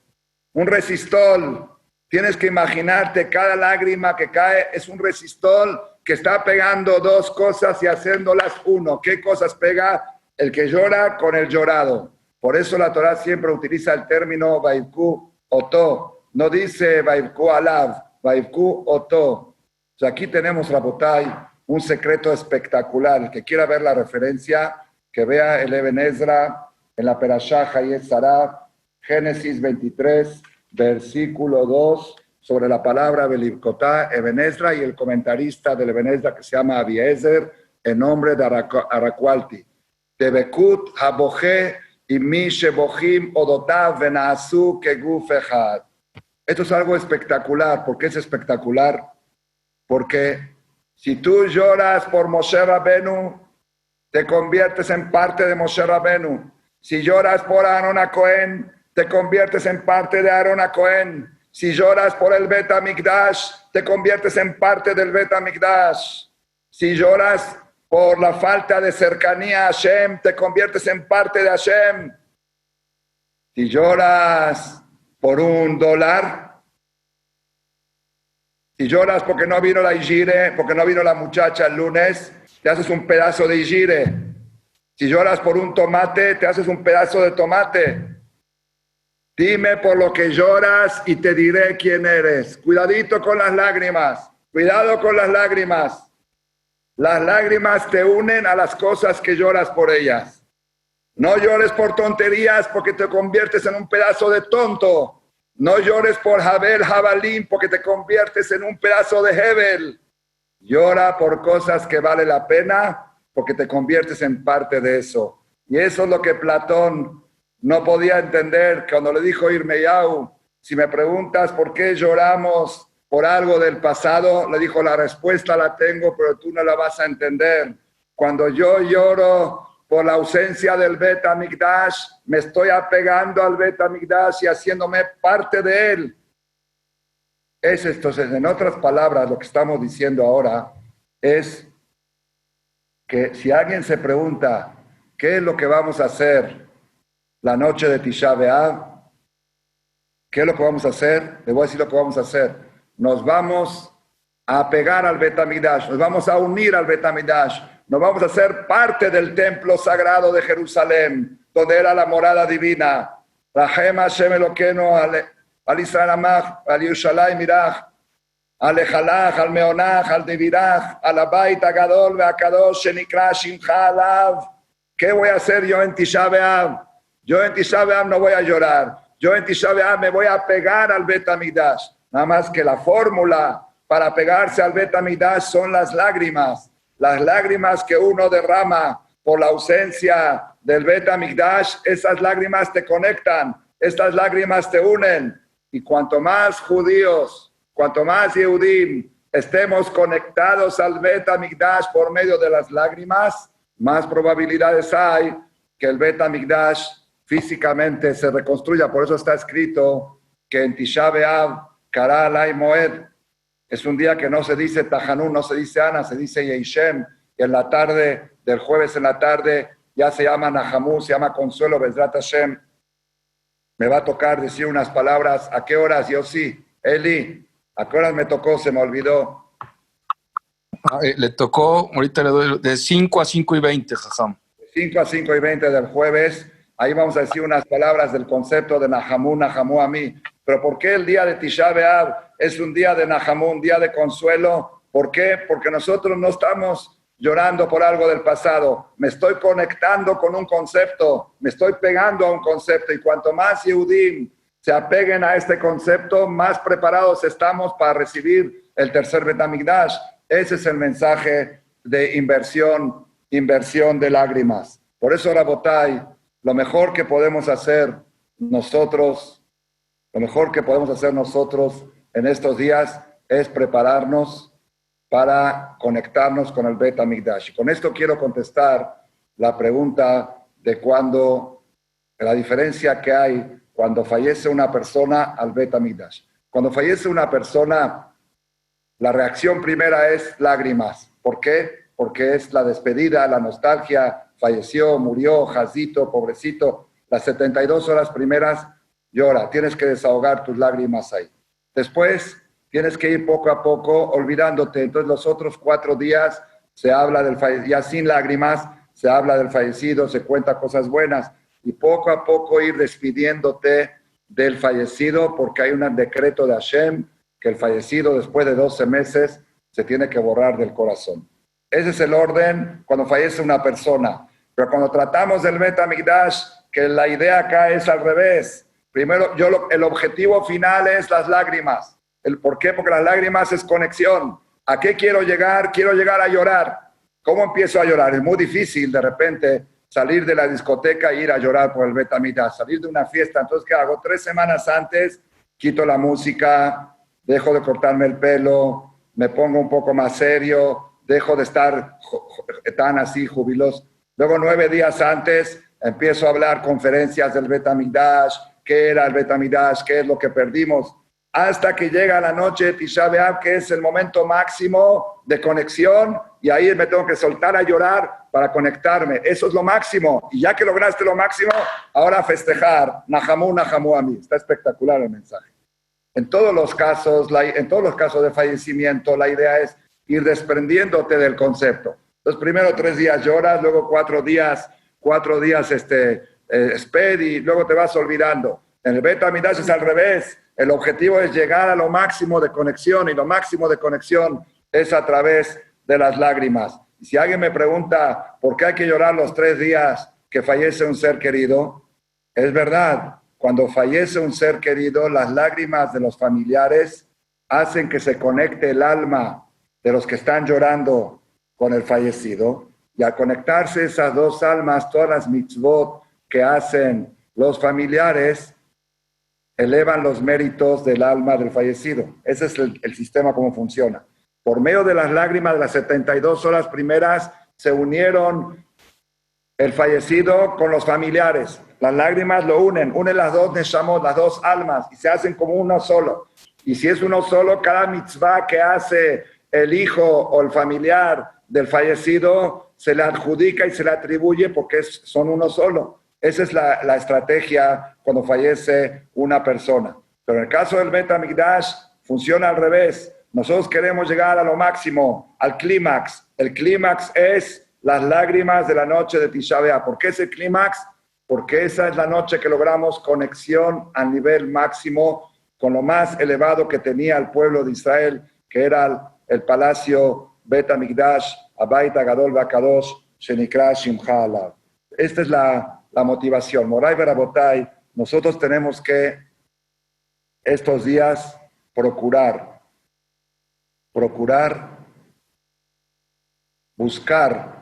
Speaker 1: Un resistol. Tienes que imaginarte, cada lágrima que cae es un resistol que está pegando dos cosas y haciéndolas uno. ¿Qué cosas pega? El que llora con el llorado. Por eso la Torah siempre utiliza el término Vaivku Oto. No dice Vaivku Alav, Vaivku Oto. O sea, aquí tenemos, Rabotay, un secreto espectacular. El que quiera ver la referencia, que vea el Eben Ezra en la Perashá Hayet Sarah, Génesis 23, versículo 2, sobre la palabra Belivkotá, Eben Ezra, y el comentarista del Eben Ezra que se llama Abiezer, en nombre de Araqualti. Tebekut haboje y mi shebohim odotav venaasu keguf echad. Esto es algo espectacular. ¿Por qué es espectacular? Porque si tú lloras por Moshe Rabenu, te conviertes en parte de Moshe Rabenu. Si lloras por Aarón HaKohen, te conviertes en parte de Aarón HaKohen. Si lloras por el Bet HaMikdash, te conviertes en parte del Bet HaMikdash. Si lloras por la falta de cercanía a Hashem, te conviertes en parte de Hashem. Si lloras por $1, si lloras porque no vino la Ijire, porque no vino la muchacha el lunes, te haces un pedazo de Ijire. Si lloras por un tomate, te haces un pedazo de tomate. Dime por lo que lloras y te diré quién eres. Cuidadito con las lágrimas. Cuidado con las lágrimas. Las lágrimas te unen a las cosas que lloras por ellas. No llores por tonterías porque te conviertes en un pedazo de tonto. No llores por Jabel, Jabalín porque te conviertes en un pedazo de Hebel. Llora por cosas que vale la pena porque te conviertes en parte de eso. Y eso es lo que Platón no podía entender cuando le dijo Irmeyau, si me preguntas por qué lloramos por algo del pasado, le dijo, la respuesta la tengo, pero tú no la vas a entender. Cuando yo lloro por la ausencia del Bet HaMikdash, me estoy apegando al Bet HaMikdash y haciéndome parte de él. Es entonces, en otras palabras, lo que estamos diciendo ahora es que si alguien se pregunta qué es lo que vamos a hacer la noche de Tisha B'Av, ¿qué es lo que vamos a hacer? Le voy a decir lo que vamos a hacer. Nos vamos a apegar al Bet HaMikdash, nos vamos a unir al Bet HaMikdash, nos vamos a hacer parte del templo sagrado de Jerusalén, donde era la morada divina. Rahem Hashem Elokeinu al Israel Amach, al Yerushalayim Irach. al Ejalach, al Meonach, al Devirach, al Abayit Agadol ve'akadosh shenikra Shimcha alav. ¿Qué voy a hacer yo en Tisha B'Av? Yo en Tisha B'Av no voy a llorar. Yo en Tisha B'Av me voy a pegar al Bet HaMikdash. Nada más que la fórmula para pegarse al Bet HaMikdash son las lágrimas. Las lágrimas que uno derrama por la ausencia del Bet HaMikdash, esas lágrimas te conectan, estas lágrimas te unen. Y cuanto más judíos, cuanto más Yehudim estemos conectados al Bet HaMikdash por medio de las lágrimas, más probabilidades hay que el Bet HaMikdash físicamente se reconstruya. Por eso está escrito que en Tisha B'Av, Kara Alay Moed, es un día que no se dice Tajanún, no se dice Ana, se dice Yeishem. Y en la tarde, del jueves en la tarde, ya se llama Nahamú, se llama Consuelo, Bezrat Hashem. Me va a tocar decir unas palabras. ¿A qué horas? Yo sí. Eli, ¿a qué horas me tocó? Se me olvidó.
Speaker 2: Le tocó, ahorita le doy de 5 a 5 y 20, Jajam.
Speaker 1: De 5 a 5 y 20 del jueves, ahí vamos a decir unas palabras del concepto de Nahamú, Nahamú a mí. Pero ¿por qué el día de Tisha B'Av es un día de Nahamú, un día de consuelo? ¿Por qué? Porque nosotros no estamos llorando por algo del pasado. Me estoy conectando con un concepto, me estoy pegando a un concepto. Y cuanto más Yehudim se apeguen a este concepto, más preparados estamos para recibir el tercer Bet HaMikdash. Ese es el mensaje de inversión de lágrimas. Por eso, Rabotai, lo mejor que podemos hacer nosotros en estos días es prepararnos para conectarnos con el Bet HaMikdash. Y con esto quiero contestar la pregunta de la diferencia que hay cuando fallece una persona al Bet HaMikdash. Cuando fallece una persona, la reacción primera es lágrimas. ¿Por qué? Porque es la despedida, la nostalgia. Falleció, murió, jazito, pobrecito. Las 72 horas primeras llora. Tienes que desahogar tus lágrimas ahí. Después tienes que ir poco a poco olvidándote. Entonces los otros 4 días se habla del fallecido, ya sin lágrimas, se habla del fallecido, se cuenta cosas buenas. Y poco a poco ir despidiéndote del fallecido, porque hay un decreto de Hashem que el fallecido después de 12 meses se tiene que borrar del corazón. Ese es el orden cuando fallece una persona. Pero cuando tratamos del Bet HaMikdash, que la idea acá es al revés. Primero, el objetivo final es las lágrimas. ¿Por qué? Porque las lágrimas es conexión. ¿A qué quiero llegar? Quiero llegar a llorar. ¿Cómo empiezo a llorar? Es muy difícil de repente salir de la discoteca e ir a llorar por el Bet HaMikdash, salir de una fiesta. Entonces, ¿qué hago? 3 semanas antes quito la música, dejo de cortarme el pelo, me pongo un poco más serio, dejo de estar tan así jubiloso. Luego 9 días antes empiezo a hablar conferencias del Bet HaMikdash, qué era el Bet HaMikdash, qué es lo que perdimos, hasta que llega la noche de Tisha B'Av, que es el momento máximo de conexión, y ahí me tengo que soltar a llorar para conectarme. Eso es lo máximo. Y ya que lograste lo máximo, ahora festejar. Nahamú, Nahamú a mí. Está espectacular el mensaje. En todos los casos de fallecimiento, la idea es ir desprendiéndote del concepto. Entonces, primero 3 días lloras, luego 4 días sped, y luego te vas olvidando. En el Bet HaMikdash es al revés. El objetivo es llegar a lo máximo de conexión, y lo máximo de conexión es a través de las lágrimas. Y si alguien me pregunta por qué hay que llorar los 3 días que fallece un ser querido, es verdad. Cuando fallece un ser querido, las lágrimas de los familiares hacen que se conecte el alma de los que están llorando con el fallecido. Y al conectarse esas 2 almas, todas las mitzvot que hacen los familiares elevan los méritos del alma del fallecido. Ese es el sistema como funciona. Por medio de las lágrimas de las 72 horas primeras se unieron el fallecido con los familiares. Las lágrimas lo unen las 2 neshamot, las 2 almas, y se hacen como uno solo. Y si es uno solo, cada mitzvah que hace el hijo o el familiar del fallecido se le adjudica y se le atribuye porque son uno solo. Esa es la estrategia cuando fallece una persona. Pero en el caso del Bet HaMikdash funciona al revés. Nosotros queremos llegar a lo máximo, al clímax. El clímax es las lágrimas de la noche de Tisha B'Av. ¿Por qué es el clímax? Porque esa es la noche que logramos conexión a nivel máximo con lo más elevado que tenía el pueblo de Israel, que era el palacio Bet HaMikdash, Abayit HaGadol VaKadosh, Shenikra Shimcha Alav. Esta es la motivación. Moray Berabotay, nosotros tenemos que estos días procurar, buscar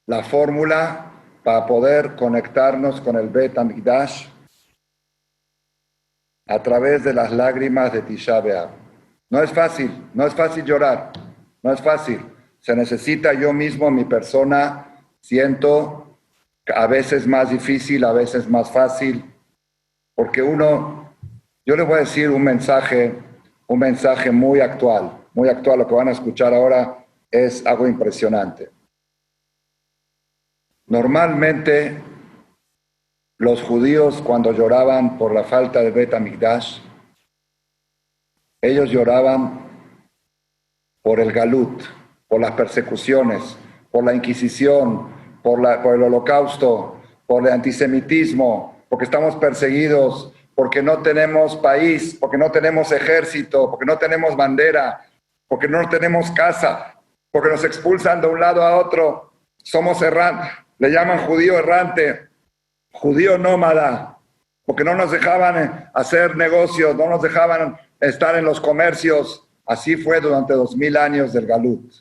Speaker 1: la fórmula para poder conectarnos con el Bet HaMikdash a través de las lágrimas de Tisha B'Av. No es fácil llorar, no es fácil. Se necesita yo mismo, mi persona, siento a veces más difícil, a veces más fácil, porque yo les voy a decir un mensaje muy actual, lo que van a escuchar ahora es algo impresionante. Normalmente, los judíos cuando lloraban por la falta de Bet HaMikdash, ellos lloraban por el galut, por las persecuciones, por la Inquisición, por el Holocausto, por el antisemitismo, porque estamos perseguidos, porque no tenemos país, porque no tenemos ejército, porque no tenemos bandera, porque no tenemos casa, porque nos expulsan de un lado a otro, somos errantes, le llaman judío errante, judío nómada, porque no nos dejaban hacer negocios, no nos dejaban estar en los comercios. Así fue durante 2000 años del galut.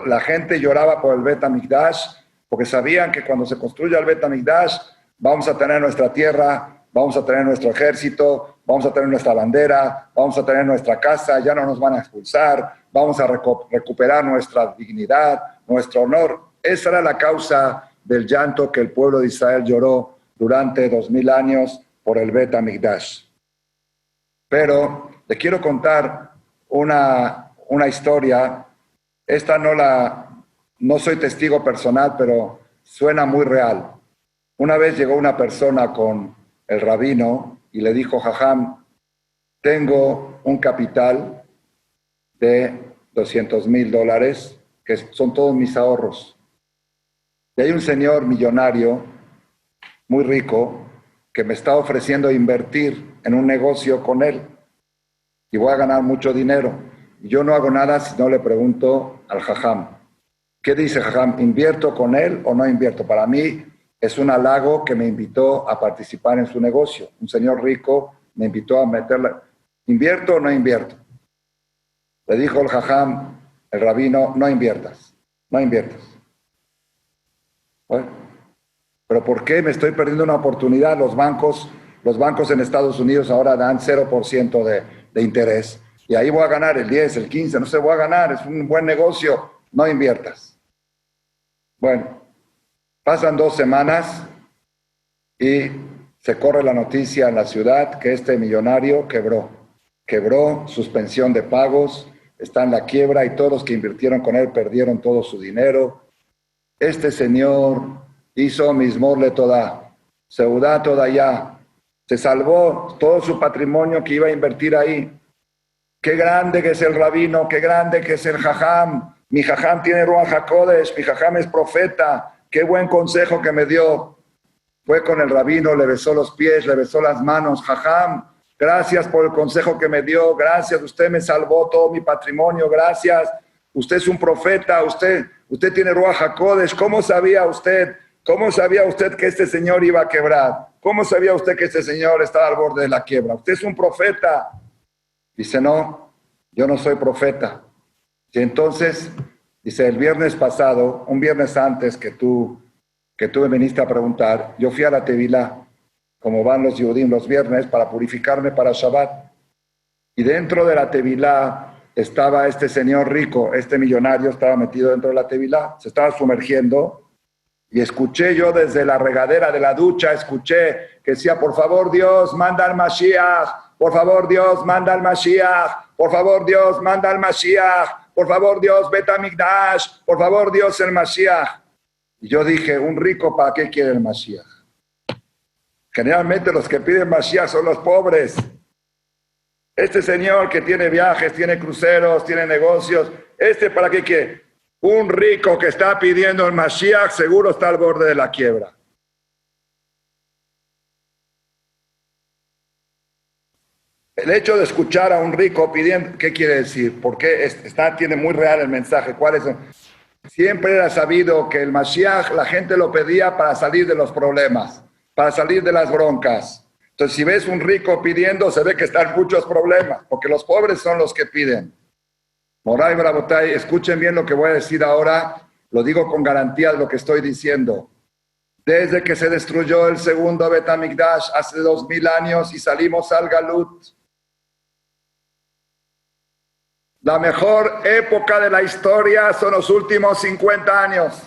Speaker 1: La gente lloraba por el Bet HaMikdash porque sabían que cuando se construya el Bet HaMikdash vamos a tener nuestra tierra, vamos a tener nuestro ejército, vamos a tener nuestra bandera, vamos a tener nuestra casa, ya no nos van a expulsar, vamos a recuperar nuestra dignidad, nuestro honor. Esa era la causa del llanto que el pueblo de Israel lloró durante 2000 años por el Bet HaMikdash. Pero le quiero contar una historia. Esta no soy testigo personal, pero suena muy real. Una vez llegó una persona con el rabino y le dijo: Jajam, tengo un capital de $200,000, que son todos mis ahorros. Y hay un señor millonario, muy rico, que me está ofreciendo invertir en un negocio con él. Y voy a ganar mucho dinero. Y yo no hago nada si no le pregunto al Jajam. ¿Qué dice Jajam? ¿Invierto con él o no invierto? Para mí es un halago que me invitó a participar en su negocio. Un señor rico me invitó a meterle. ¿Invierto o no invierto? Le dijo el Jajam, el rabino: no inviertas. Bueno, ¿pero por qué me estoy perdiendo una oportunidad? Los bancos en Estados Unidos ahora dan 0% de interés. Y ahí voy a ganar el 10, el 15, no sé, voy a ganar, es un buen negocio, no inviertas. Bueno, pasan 2 semanas y se corre la noticia en la ciudad que este millonario quebró, suspensión de pagos, está en la quiebra y todos los que invirtieron con él perdieron todo su dinero. Este señor hizo Mizmor LeTodá, Seudá Todayá, se salvó todo su patrimonio que iba a invertir ahí. Qué grande que es el rabino, qué grande que es el Jajam. Mi Jajam tiene Ruach HaKodesh, mi Jajam es profeta. Qué buen consejo que me dio. Fue con el rabino, le besó los pies, le besó las manos. Jajam, gracias por el consejo que me dio. Gracias, usted me salvó todo mi patrimonio. Gracias. Usted es un profeta, usted tiene Ruach HaKodesh. ¿Cómo sabía usted que este señor iba a quebrar? ¿Cómo sabía usted que este señor estaba al borde de la quiebra? Usted es un profeta. Dice: no, yo no soy profeta. Y entonces, dice, el viernes pasado, un viernes antes que tú me viniste a preguntar, yo fui a la Tevilá, como van los Yehudim los viernes, para purificarme para Shabbat. Y dentro de la Tevilá estaba este señor rico, este millonario estaba metido dentro de la Tevilá, se estaba sumergiendo, y escuché yo desde la regadera de la ducha, escuché que decía: por favor Dios, manda al Mashiach. Por favor, Dios, manda al Mashiach. Por favor, Dios, manda al Mashiach. Por favor, Dios, Bet HaMikdash. Por favor, Dios, el Mashiach. Y yo dije: un rico, ¿para qué quiere el Mashiach? Generalmente los que piden Mashiach son los pobres. Este señor que tiene viajes, tiene cruceros, tiene negocios, ¿para qué quiere? Un rico que está pidiendo el Mashiach seguro está al borde de la quiebra. El hecho de escuchar a un rico pidiendo, ¿qué quiere decir? Porque tiene muy real el mensaje. ¿Cuál es? Siempre era sabido que el Mashiach, la gente lo pedía para salir de los problemas, para salir de las broncas. Entonces, si ves un rico pidiendo, se ve que están muchos problemas, porque los pobres son los que piden. Moray Brabotay, escuchen bien lo que voy a decir ahora, lo digo con garantía de lo que estoy diciendo. Desde que se destruyó el segundo Bet HaMikdash hace 2000 años y salimos al Galut, la mejor época de la historia son los últimos 50 años.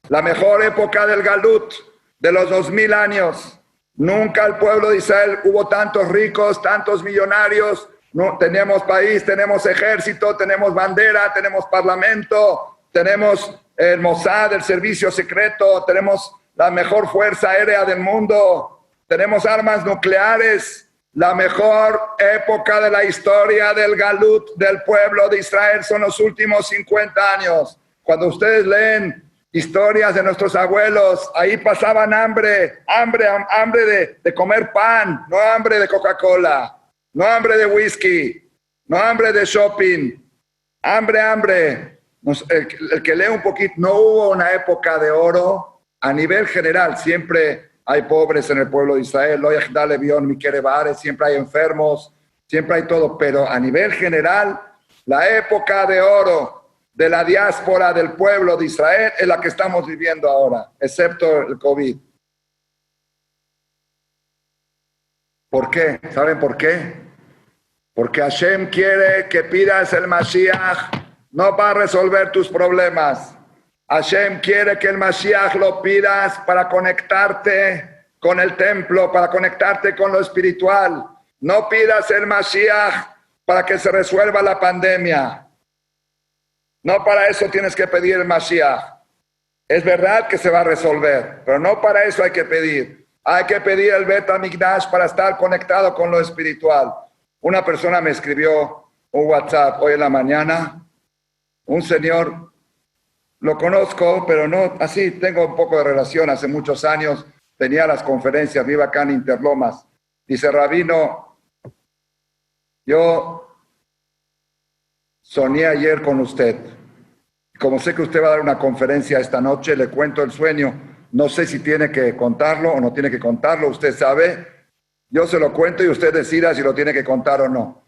Speaker 1: La mejor época del Galut, de los 2000 años. Nunca el pueblo de Israel hubo tantos ricos, tantos millonarios. No, tenemos país, tenemos ejército, tenemos bandera, tenemos parlamento, tenemos el Mossad, el servicio secreto, tenemos la mejor fuerza aérea del mundo, tenemos armas nucleares. La mejor época de la historia del Galut del pueblo de Israel son los últimos 50 años. Cuando ustedes leen historias de nuestros abuelos, ahí pasaban hambre de comer pan, no hambre de Coca-Cola, no hambre de whisky, no hambre de shopping, hambre. El que lee un poquito, no hubo una época de oro a nivel general, siempre hay pobres en el pueblo de Israel, siempre hay enfermos, siempre hay todo, pero a nivel general, la época de oro de la diáspora del pueblo de Israel es la que estamos viviendo ahora, excepto el COVID. ¿Por qué? ¿Saben por qué? Porque Hashem quiere que pidas el Mashiach, no para resolver tus problemas. Hashem quiere que el Mashiach lo pidas para conectarte con el templo, para conectarte con lo espiritual. No pidas el Mashiach para que se resuelva la pandemia. No para eso tienes que pedir el Mashiach. Es verdad que se va a resolver, pero no para eso hay que pedir. Hay que pedir el Bet HaMikdash para estar conectado con lo espiritual. Una persona me escribió un WhatsApp hoy en la mañana, un señor. Lo conozco, pero no, así tengo un poco de relación. Hace muchos años tenía las conferencias, vivo acá en Interlomas. Dice, Rabino, yo soñé ayer con usted. Como sé que usted va a dar una conferencia esta noche, le cuento el sueño. No sé si tiene que contarlo o no tiene que contarlo, usted sabe. Yo se lo cuento y usted decida si lo tiene que contar o no.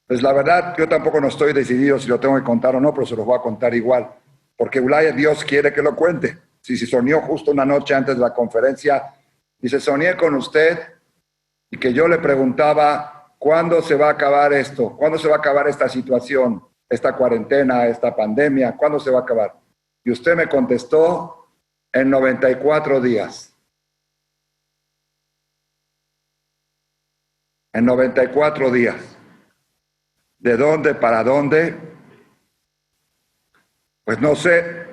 Speaker 1: Pues la verdad, yo tampoco no estoy decidido si lo tengo que contar o no, pero se lo voy a contar igual. Porque Dios quiere que lo cuente. Si soñó justo una noche antes de la conferencia, dice, soñé con usted y que yo le preguntaba, ¿cuándo se va a acabar esto? ¿Cuándo se va a acabar esta situación? Esta cuarentena, esta pandemia, ¿cuándo se va a acabar? Y usted me contestó, en 94 días. En 94 días. ¿De dónde para dónde? Pues no sé,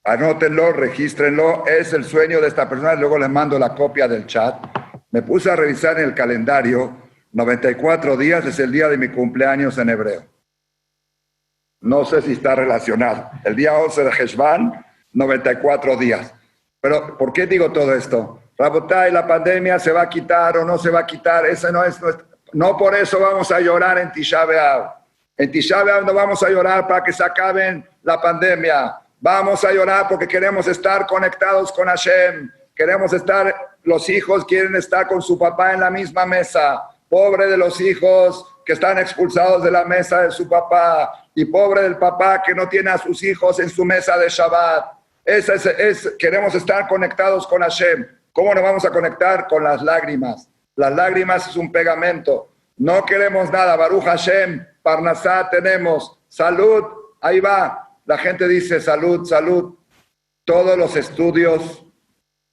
Speaker 1: anótenlo, regístrenlo, es el sueño de esta persona, luego les mando la copia del chat. Me puse a revisar en el calendario, 94 días es el día de mi cumpleaños en hebreo. No sé si está relacionado. El día 11 de Heshvan, 94 días. Pero, ¿por qué digo todo esto? Rabotay, la pandemia se va a quitar o no se va a quitar, ese no es nuestro... No por eso vamos a llorar en Tisha B'Av. En Tisha B'Av no vamos a llorar para que se acaben la pandemia. Vamos a llorar porque queremos estar conectados con Hashem. Queremos estar, los hijos quieren estar con su papá en la misma mesa. Pobre de los hijos que están expulsados de la mesa de su papá. Y pobre del papá que no tiene a sus hijos en su mesa de Shabbat. Queremos estar conectados con Hashem. ¿Cómo nos vamos a conectar? Con las lágrimas. Las lágrimas es un pegamento. No queremos nada. Baruch Hashem, Parnasá tenemos. Salud, ahí va. La gente dice salud, salud. Todos los estudios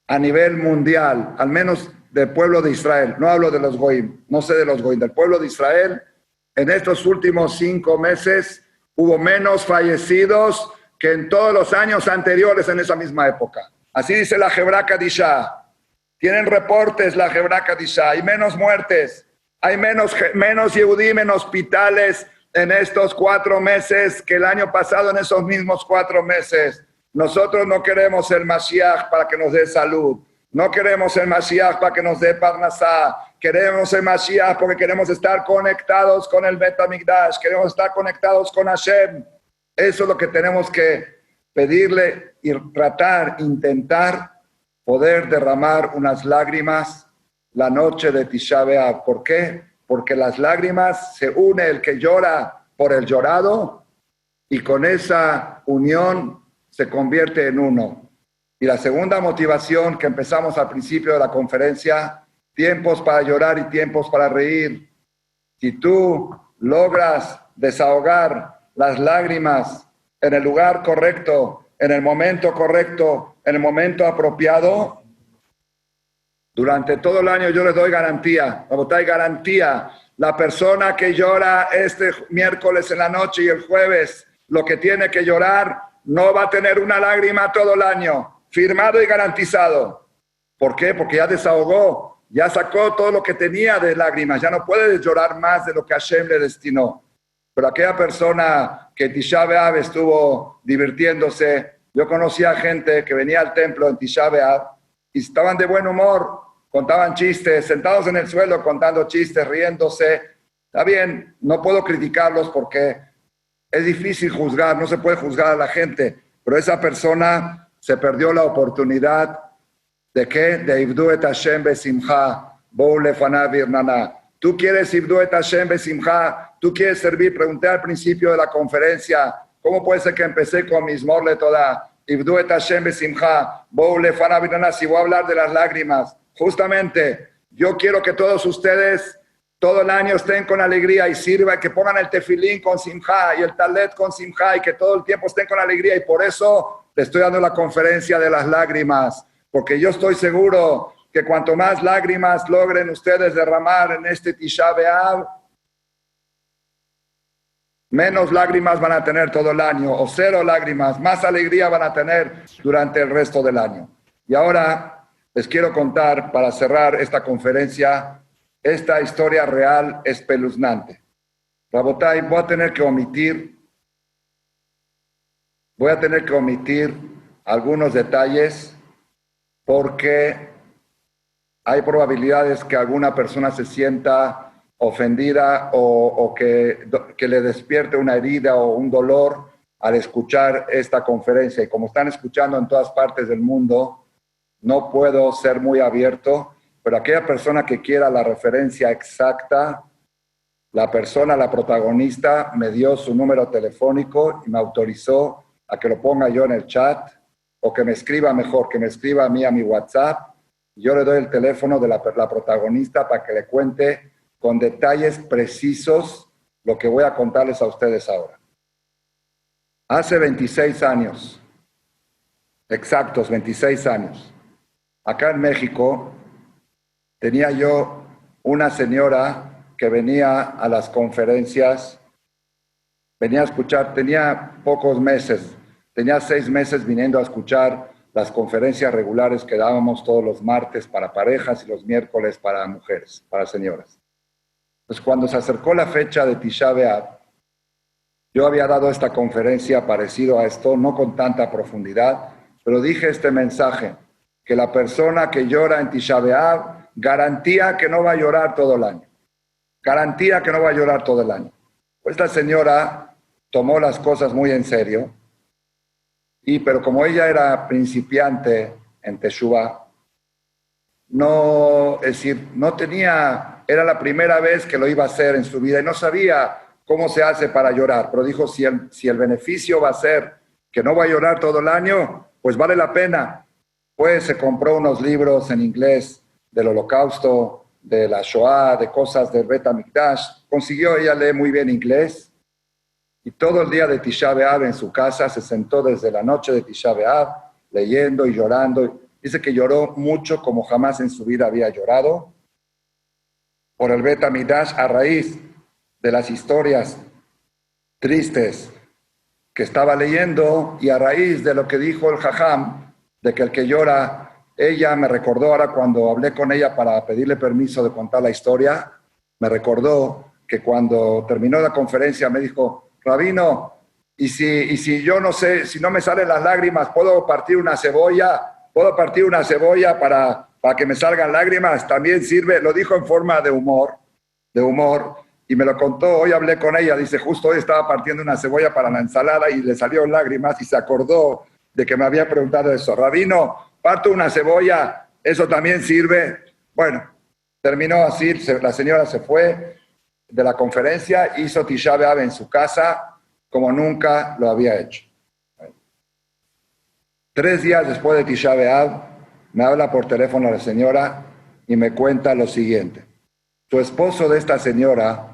Speaker 1: a nivel mundial, al menos del pueblo de Israel, no hablo de los Goim, no sé de los Goim, del pueblo de Israel, en estos últimos 5 meses hubo menos fallecidos que en todos los años anteriores en esa misma época. Así dice la Hebra Kadishá. Tienen reportes la Hebra Kadishá. Hay menos muertes, hay menos Yehudim en hospitales en estos 4 meses que el año pasado en esos mismos 4 meses. Nosotros no queremos el Mashiach para que nos dé salud. No queremos el Mashiach para que nos dé Parnasá. queremos el Mashiach porque queremos estar conectados con el Bet HaMikdash, queremos estar conectados con Hashem. Eso es lo que tenemos que pedirle y tratar, intentar poder derramar unas lágrimas la noche de Tisha B'Av. ¿Por qué? Porque las lágrimas se une el que llora por el llorado y con esa unión se convierte en uno. Y la segunda motivación que empezamos al principio de la conferencia, tiempos para llorar y tiempos para reír. Si tú logras desahogar las lágrimas en el lugar correcto, en el momento correcto, en el momento apropiado, durante todo el año yo les doy garantía, hay garantía. La persona que llora este miércoles en la noche y el jueves, lo que tiene que llorar, no va a tener una lágrima todo el año, firmado y garantizado. ¿Por qué? Porque ya desahogó, ya sacó todo lo que tenía de lágrimas, ya no puede llorar más de lo que Hashem le destinó. Pero aquella persona que Tisha B'Av estuvo divirtiéndose, yo conocía gente que venía al templo en Tisha B'Av y estaban de buen humor, contaban chistes, sentados en el suelo contando chistes, riéndose. Está bien, no puedo criticarlos porque es difícil juzgar, no se puede juzgar a la gente, pero esa persona se perdió la oportunidad de ¿qué? De Ibdu et Hashem besimcha, bou lefanav irnana. Tú quieres Ibdu et Hashem besimcha, tú quieres servir. Pregunté al principio de la conferencia, ¿cómo puede ser que empecé con Mizmor LeTodah? Ibdu et Hashem besimcha, bou lefanav irnana, si voy a hablar de las lágrimas. Justamente, yo quiero que todos ustedes todo el año estén con alegría y sirvan, que pongan el tefilín con simjá y el talet con simjá y que todo el tiempo estén con alegría. Y por eso le estoy dando la conferencia de las lágrimas, porque yo estoy seguro que cuanto más lágrimas logren ustedes derramar en este Tisha B'Av, menos lágrimas van a tener todo el año, o cero lágrimas, más alegría van a tener durante el resto del año. Y ahora les quiero contar, para cerrar esta conferencia, esta historia real espeluznante. Rabotay, voy a tener que omitir algunos detalles porque hay probabilidades que alguna persona se sienta ofendida o que le despierte una herida o un dolor al escuchar esta conferencia. Y como están escuchando en todas partes del mundo, no puedo ser muy abierto, pero aquella persona que quiera la referencia exacta, la protagonista, me dio su número telefónico y me autorizó a que lo ponga yo en el chat o que me escriba mejor, que me escriba a mí a mi WhatsApp. Yo le doy el teléfono de la protagonista para que le cuente con detalles precisos lo que voy a contarles a ustedes ahora. Hace 26 años, exactos 26 años, acá en México, tenía yo una señora que venía a las conferencias, venía a escuchar, tenía pocos meses, tenía 6 meses viniendo a escuchar las conferencias regulares que dábamos todos los martes para parejas y los miércoles para mujeres, para señoras. Pues cuando se acercó la fecha de Tisha B'Av, yo había dado esta conferencia parecido a esto, no con tanta profundidad, pero dije este mensaje, que la persona que llora en Tisha B'Av garantía que no va a llorar todo el año. Garantía que no va a llorar todo el año. Pues la señora tomó las cosas muy en serio, pero como ella era principiante en Teshuvah, era la primera vez que lo iba a hacer en su vida y no sabía cómo se hace para llorar, pero dijo, si el beneficio va a ser que no va a llorar todo el año, pues vale la pena. Pues se compró unos libros en inglés del Holocausto, de la Shoah, de cosas del Bet HaMikdash. Ella lee muy bien inglés. Y todo el día de Tisha B'Av en su casa se sentó desde la noche de Tisha B'Av, leyendo y llorando. Dice que lloró mucho como jamás en su vida había llorado por el Bet HaMikdash a raíz de las historias tristes que estaba leyendo y a raíz de lo que dijo el Jajam, de que el que llora, ella me recordó ahora cuando hablé con ella para pedirle permiso de contar la historia, me recordó que cuando terminó la conferencia me dijo, Rabino, y si yo no sé, si no me salen las lágrimas, ¿puedo partir una cebolla? ¿Puedo partir una cebolla para para que me salgan lágrimas, también sirve, lo dijo en forma de humor, y me lo contó, hoy hablé con ella, dice, justo hoy estaba partiendo una cebolla para la ensalada y le salieron lágrimas y se acordó de que me había preguntado eso. Rabino, parto una cebolla, ¿eso también sirve? Bueno, terminó así, la señora se fue de la conferencia, hizo Tisha B'Av en su casa como nunca lo había hecho. 3 días después de Tisha B'Av, me habla por teléfono la señora y me cuenta lo siguiente. Su esposo de esta señora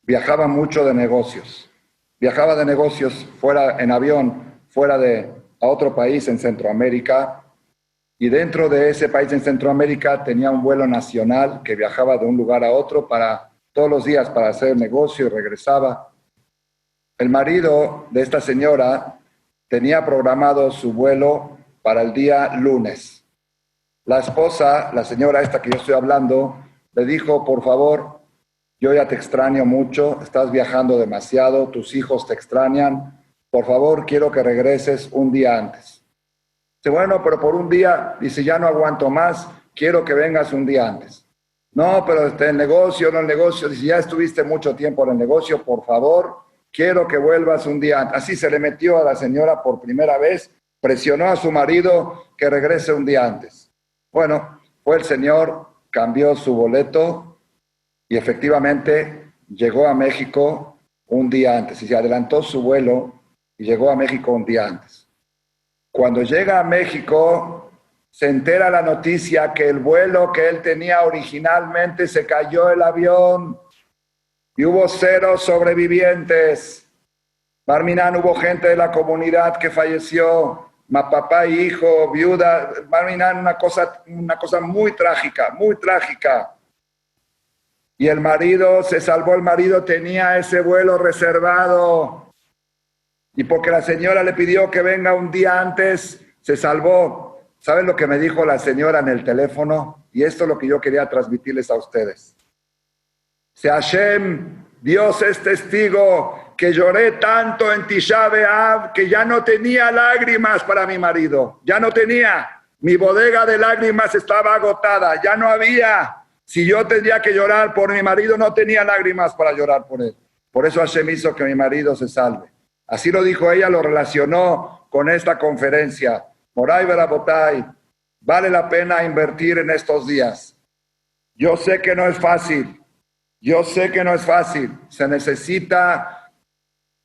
Speaker 1: viajaba mucho de negocios. Viajaba de negocios fuera en avión, a otro país en Centroamérica, y dentro de ese país en Centroamérica tenía un vuelo nacional que viajaba de un lugar a otro para todos los días para hacer negocio y regresaba. El marido de esta señora tenía programado su vuelo para el día lunes. La esposa, la señora esta que yo estoy hablando, le dijo, por favor, yo ya te extraño mucho, estás viajando demasiado, tus hijos te extrañan, por favor, quiero que regreses un día antes. Dice, bueno, pero por un día, dice, ya no aguanto más, quiero que vengas un día antes. No, pero el negocio, dice, ya estuviste mucho tiempo en el negocio, por favor, quiero que vuelvas un día antes. Así se le metió a la señora por primera vez, presionó a su marido que regrese un día antes. Bueno, fue el señor, cambió su boleto y efectivamente llegó a México un día antes. Y se adelantó su vuelo y llegó a México un día antes. Cuando llega a México, se entera la noticia que el vuelo que él tenía originalmente se cayó el avión y hubo 0 sobrevivientes. Barminan, hubo gente de la comunidad que falleció, papá y hijo, viuda. Barminan, una cosa muy trágica, muy trágica. Y el marido se salvó, el marido tenía ese vuelo reservado. Y porque la señora le pidió que venga un día antes, se salvó. ¿Saben lo que me dijo la señora en el teléfono? Y esto es lo que yo quería transmitirles a ustedes. Si Hashem, Dios es testigo, que lloré tanto en Tisha B'Av que ya no tenía lágrimas para mi marido. Ya no tenía. Mi bodega de lágrimas estaba agotada. Ya no había. Si yo tendría que llorar por mi marido, no tenía lágrimas para llorar por él. Por eso Hashem hizo que mi marido se salve. Así lo dijo ella, lo relacionó con esta conferencia. Moray Berabotay, vale la pena invertir en estos días. Yo sé que no es fácil. Se necesita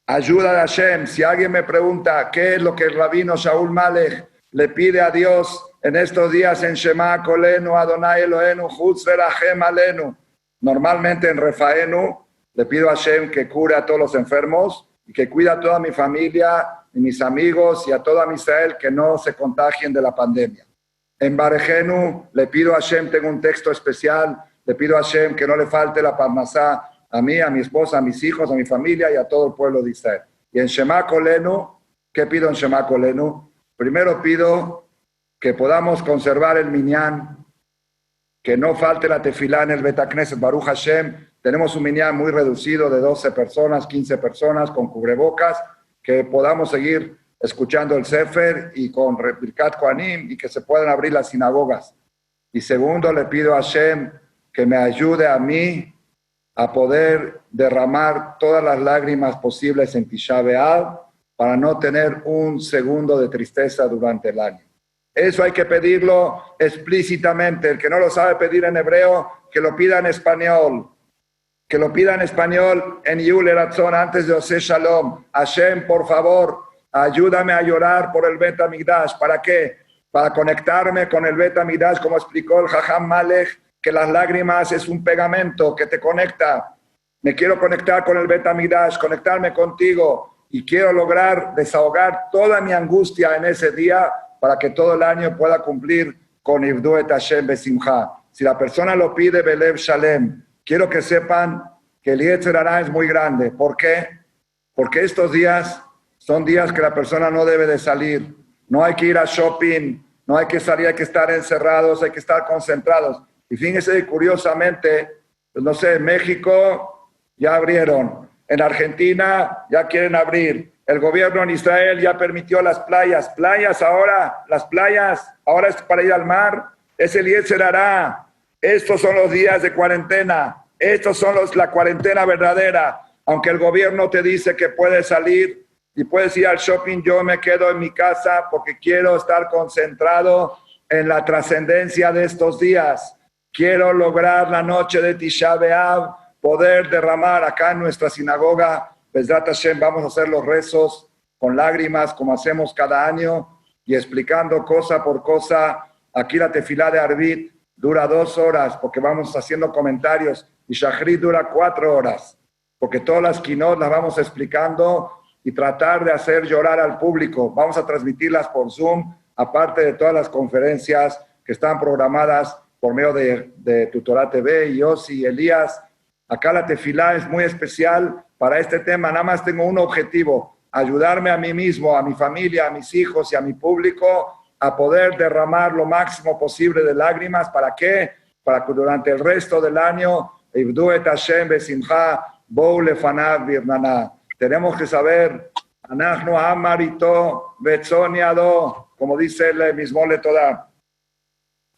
Speaker 1: ayuda de Hashem. Si alguien me pregunta qué es lo que el rabino Shaul Malech le pide a Dios en estos días en Shema Kolenu, Adonai Elohenu, Chutz V'Rachem Alenu, normalmente en Refaenu, le pido a Hashem que cure a todos los enfermos y que cuide a toda mi familia y mis amigos y a toda mi Israel que no se contagien de la pandemia. En Barejenu le pido a Hashem, tengo un texto especial, le pido a Hashem que no le falte la parnasá a mí, a mi esposa, a mis hijos, a mi familia y a todo el pueblo de Israel. Y en Shema Kolenu, ¿qué pido en Shema Kolenu? Primero pido que podamos conservar el minyan, que no falte la tefilá en el Bet HaKnesset, Baruch Hashem. Tenemos un minyan muy reducido de 12 personas, 15 personas con cubrebocas, que podamos seguir escuchando el Sefer y con Birkat Kohanim y que se puedan abrir las sinagogas. Y segundo, le pido a Hashem que me ayude a mí a poder derramar todas las lágrimas posibles en Tisha B'Av para no tener un segundo de tristeza durante el año. Eso hay que pedirlo explícitamente. El que no lo sabe pedir en hebreo, que lo pida en español. Que lo pida en español en Yul Eratzon antes de Oseh Shalom. Hashem, por favor, ayúdame a llorar por el Bet HaMikdash. ¿Para qué? Para conectarme con el Bet HaMikdash, como explicó el Jajam Malech, que las lágrimas es un pegamento que te conecta. Me quiero conectar con el Bet HaMikdash, conectarme contigo y quiero lograr desahogar toda mi angustia en ese día para que todo el año pueda cumplir con Ivdu et Hashem Besimcha. Si la persona lo pide, Belev Shalem. Quiero que sepan que el Yetzer Hara es muy grande. ¿Por qué? Porque estos días son días que la persona no debe de salir. No hay que ir a shopping, no hay que salir, hay que estar encerrados, hay que estar concentrados. Y fíjense, curiosamente, pues no sé, en México ya abrieron, en Argentina ya quieren abrir, el gobierno en Israel ya permitió las playas. Las playas ahora es para ir al mar. es el Yetzer Hará. Estos son los días de cuarentena. Estos son la cuarentena verdadera. Aunque el gobierno te dice que puedes salir y puedes ir al shopping, yo me quedo en mi casa porque quiero estar concentrado en la trascendencia de estos días. Quiero lograr la noche de Tisha B'Av, poder derramar acá en nuestra sinagoga. Bezrat Hashem, vamos a hacer los rezos con lágrimas como hacemos cada año y explicando cosa por cosa. Aquí la tefilá de Arvit dura 2 horas porque vamos haciendo comentarios y Shachrit dura 4 horas porque todas las quinot las vamos explicando y tratar de hacer llorar al público. Vamos a transmitirlas por Zoom, aparte de todas las conferencias que están programadas por medio de Tutorá TV, Yossi y Elías. Acá la tefilá es muy especial para este tema. Nada más tengo un objetivo: ayudarme a mí mismo, a mi familia, a mis hijos y a mi público a poder derramar lo máximo posible de lágrimas. ¿Para qué? Para que durante el resto del año Ibdu et Hashem besimcha bou lefanav birnana. Tenemos que saber Anachnu amarito betzoniado, como dice el mismo Letodá.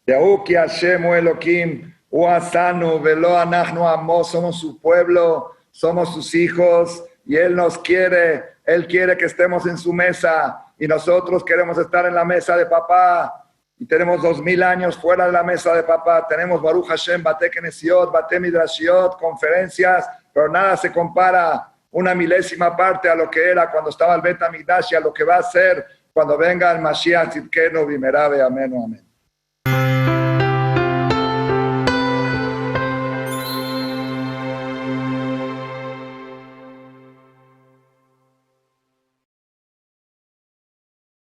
Speaker 1: Yahuki Hashem Elohim uasanu velo anachnu amo. Somos su pueblo, somos sus hijos y Él nos quiere. Él quiere que estemos en su mesa y nosotros queremos estar en la mesa de papá. Y tenemos 2000 años fuera de la mesa de papá. Tenemos Baruch Hashem, Bate Kenesiot, Bate Midrashiot, conferencias, pero nada se compara una milésima parte a lo que era cuando estaba el Bet HaMikdash y a lo que va a ser cuando venga el Mashiach Tzidkenu Bimerabe. Amén, amén.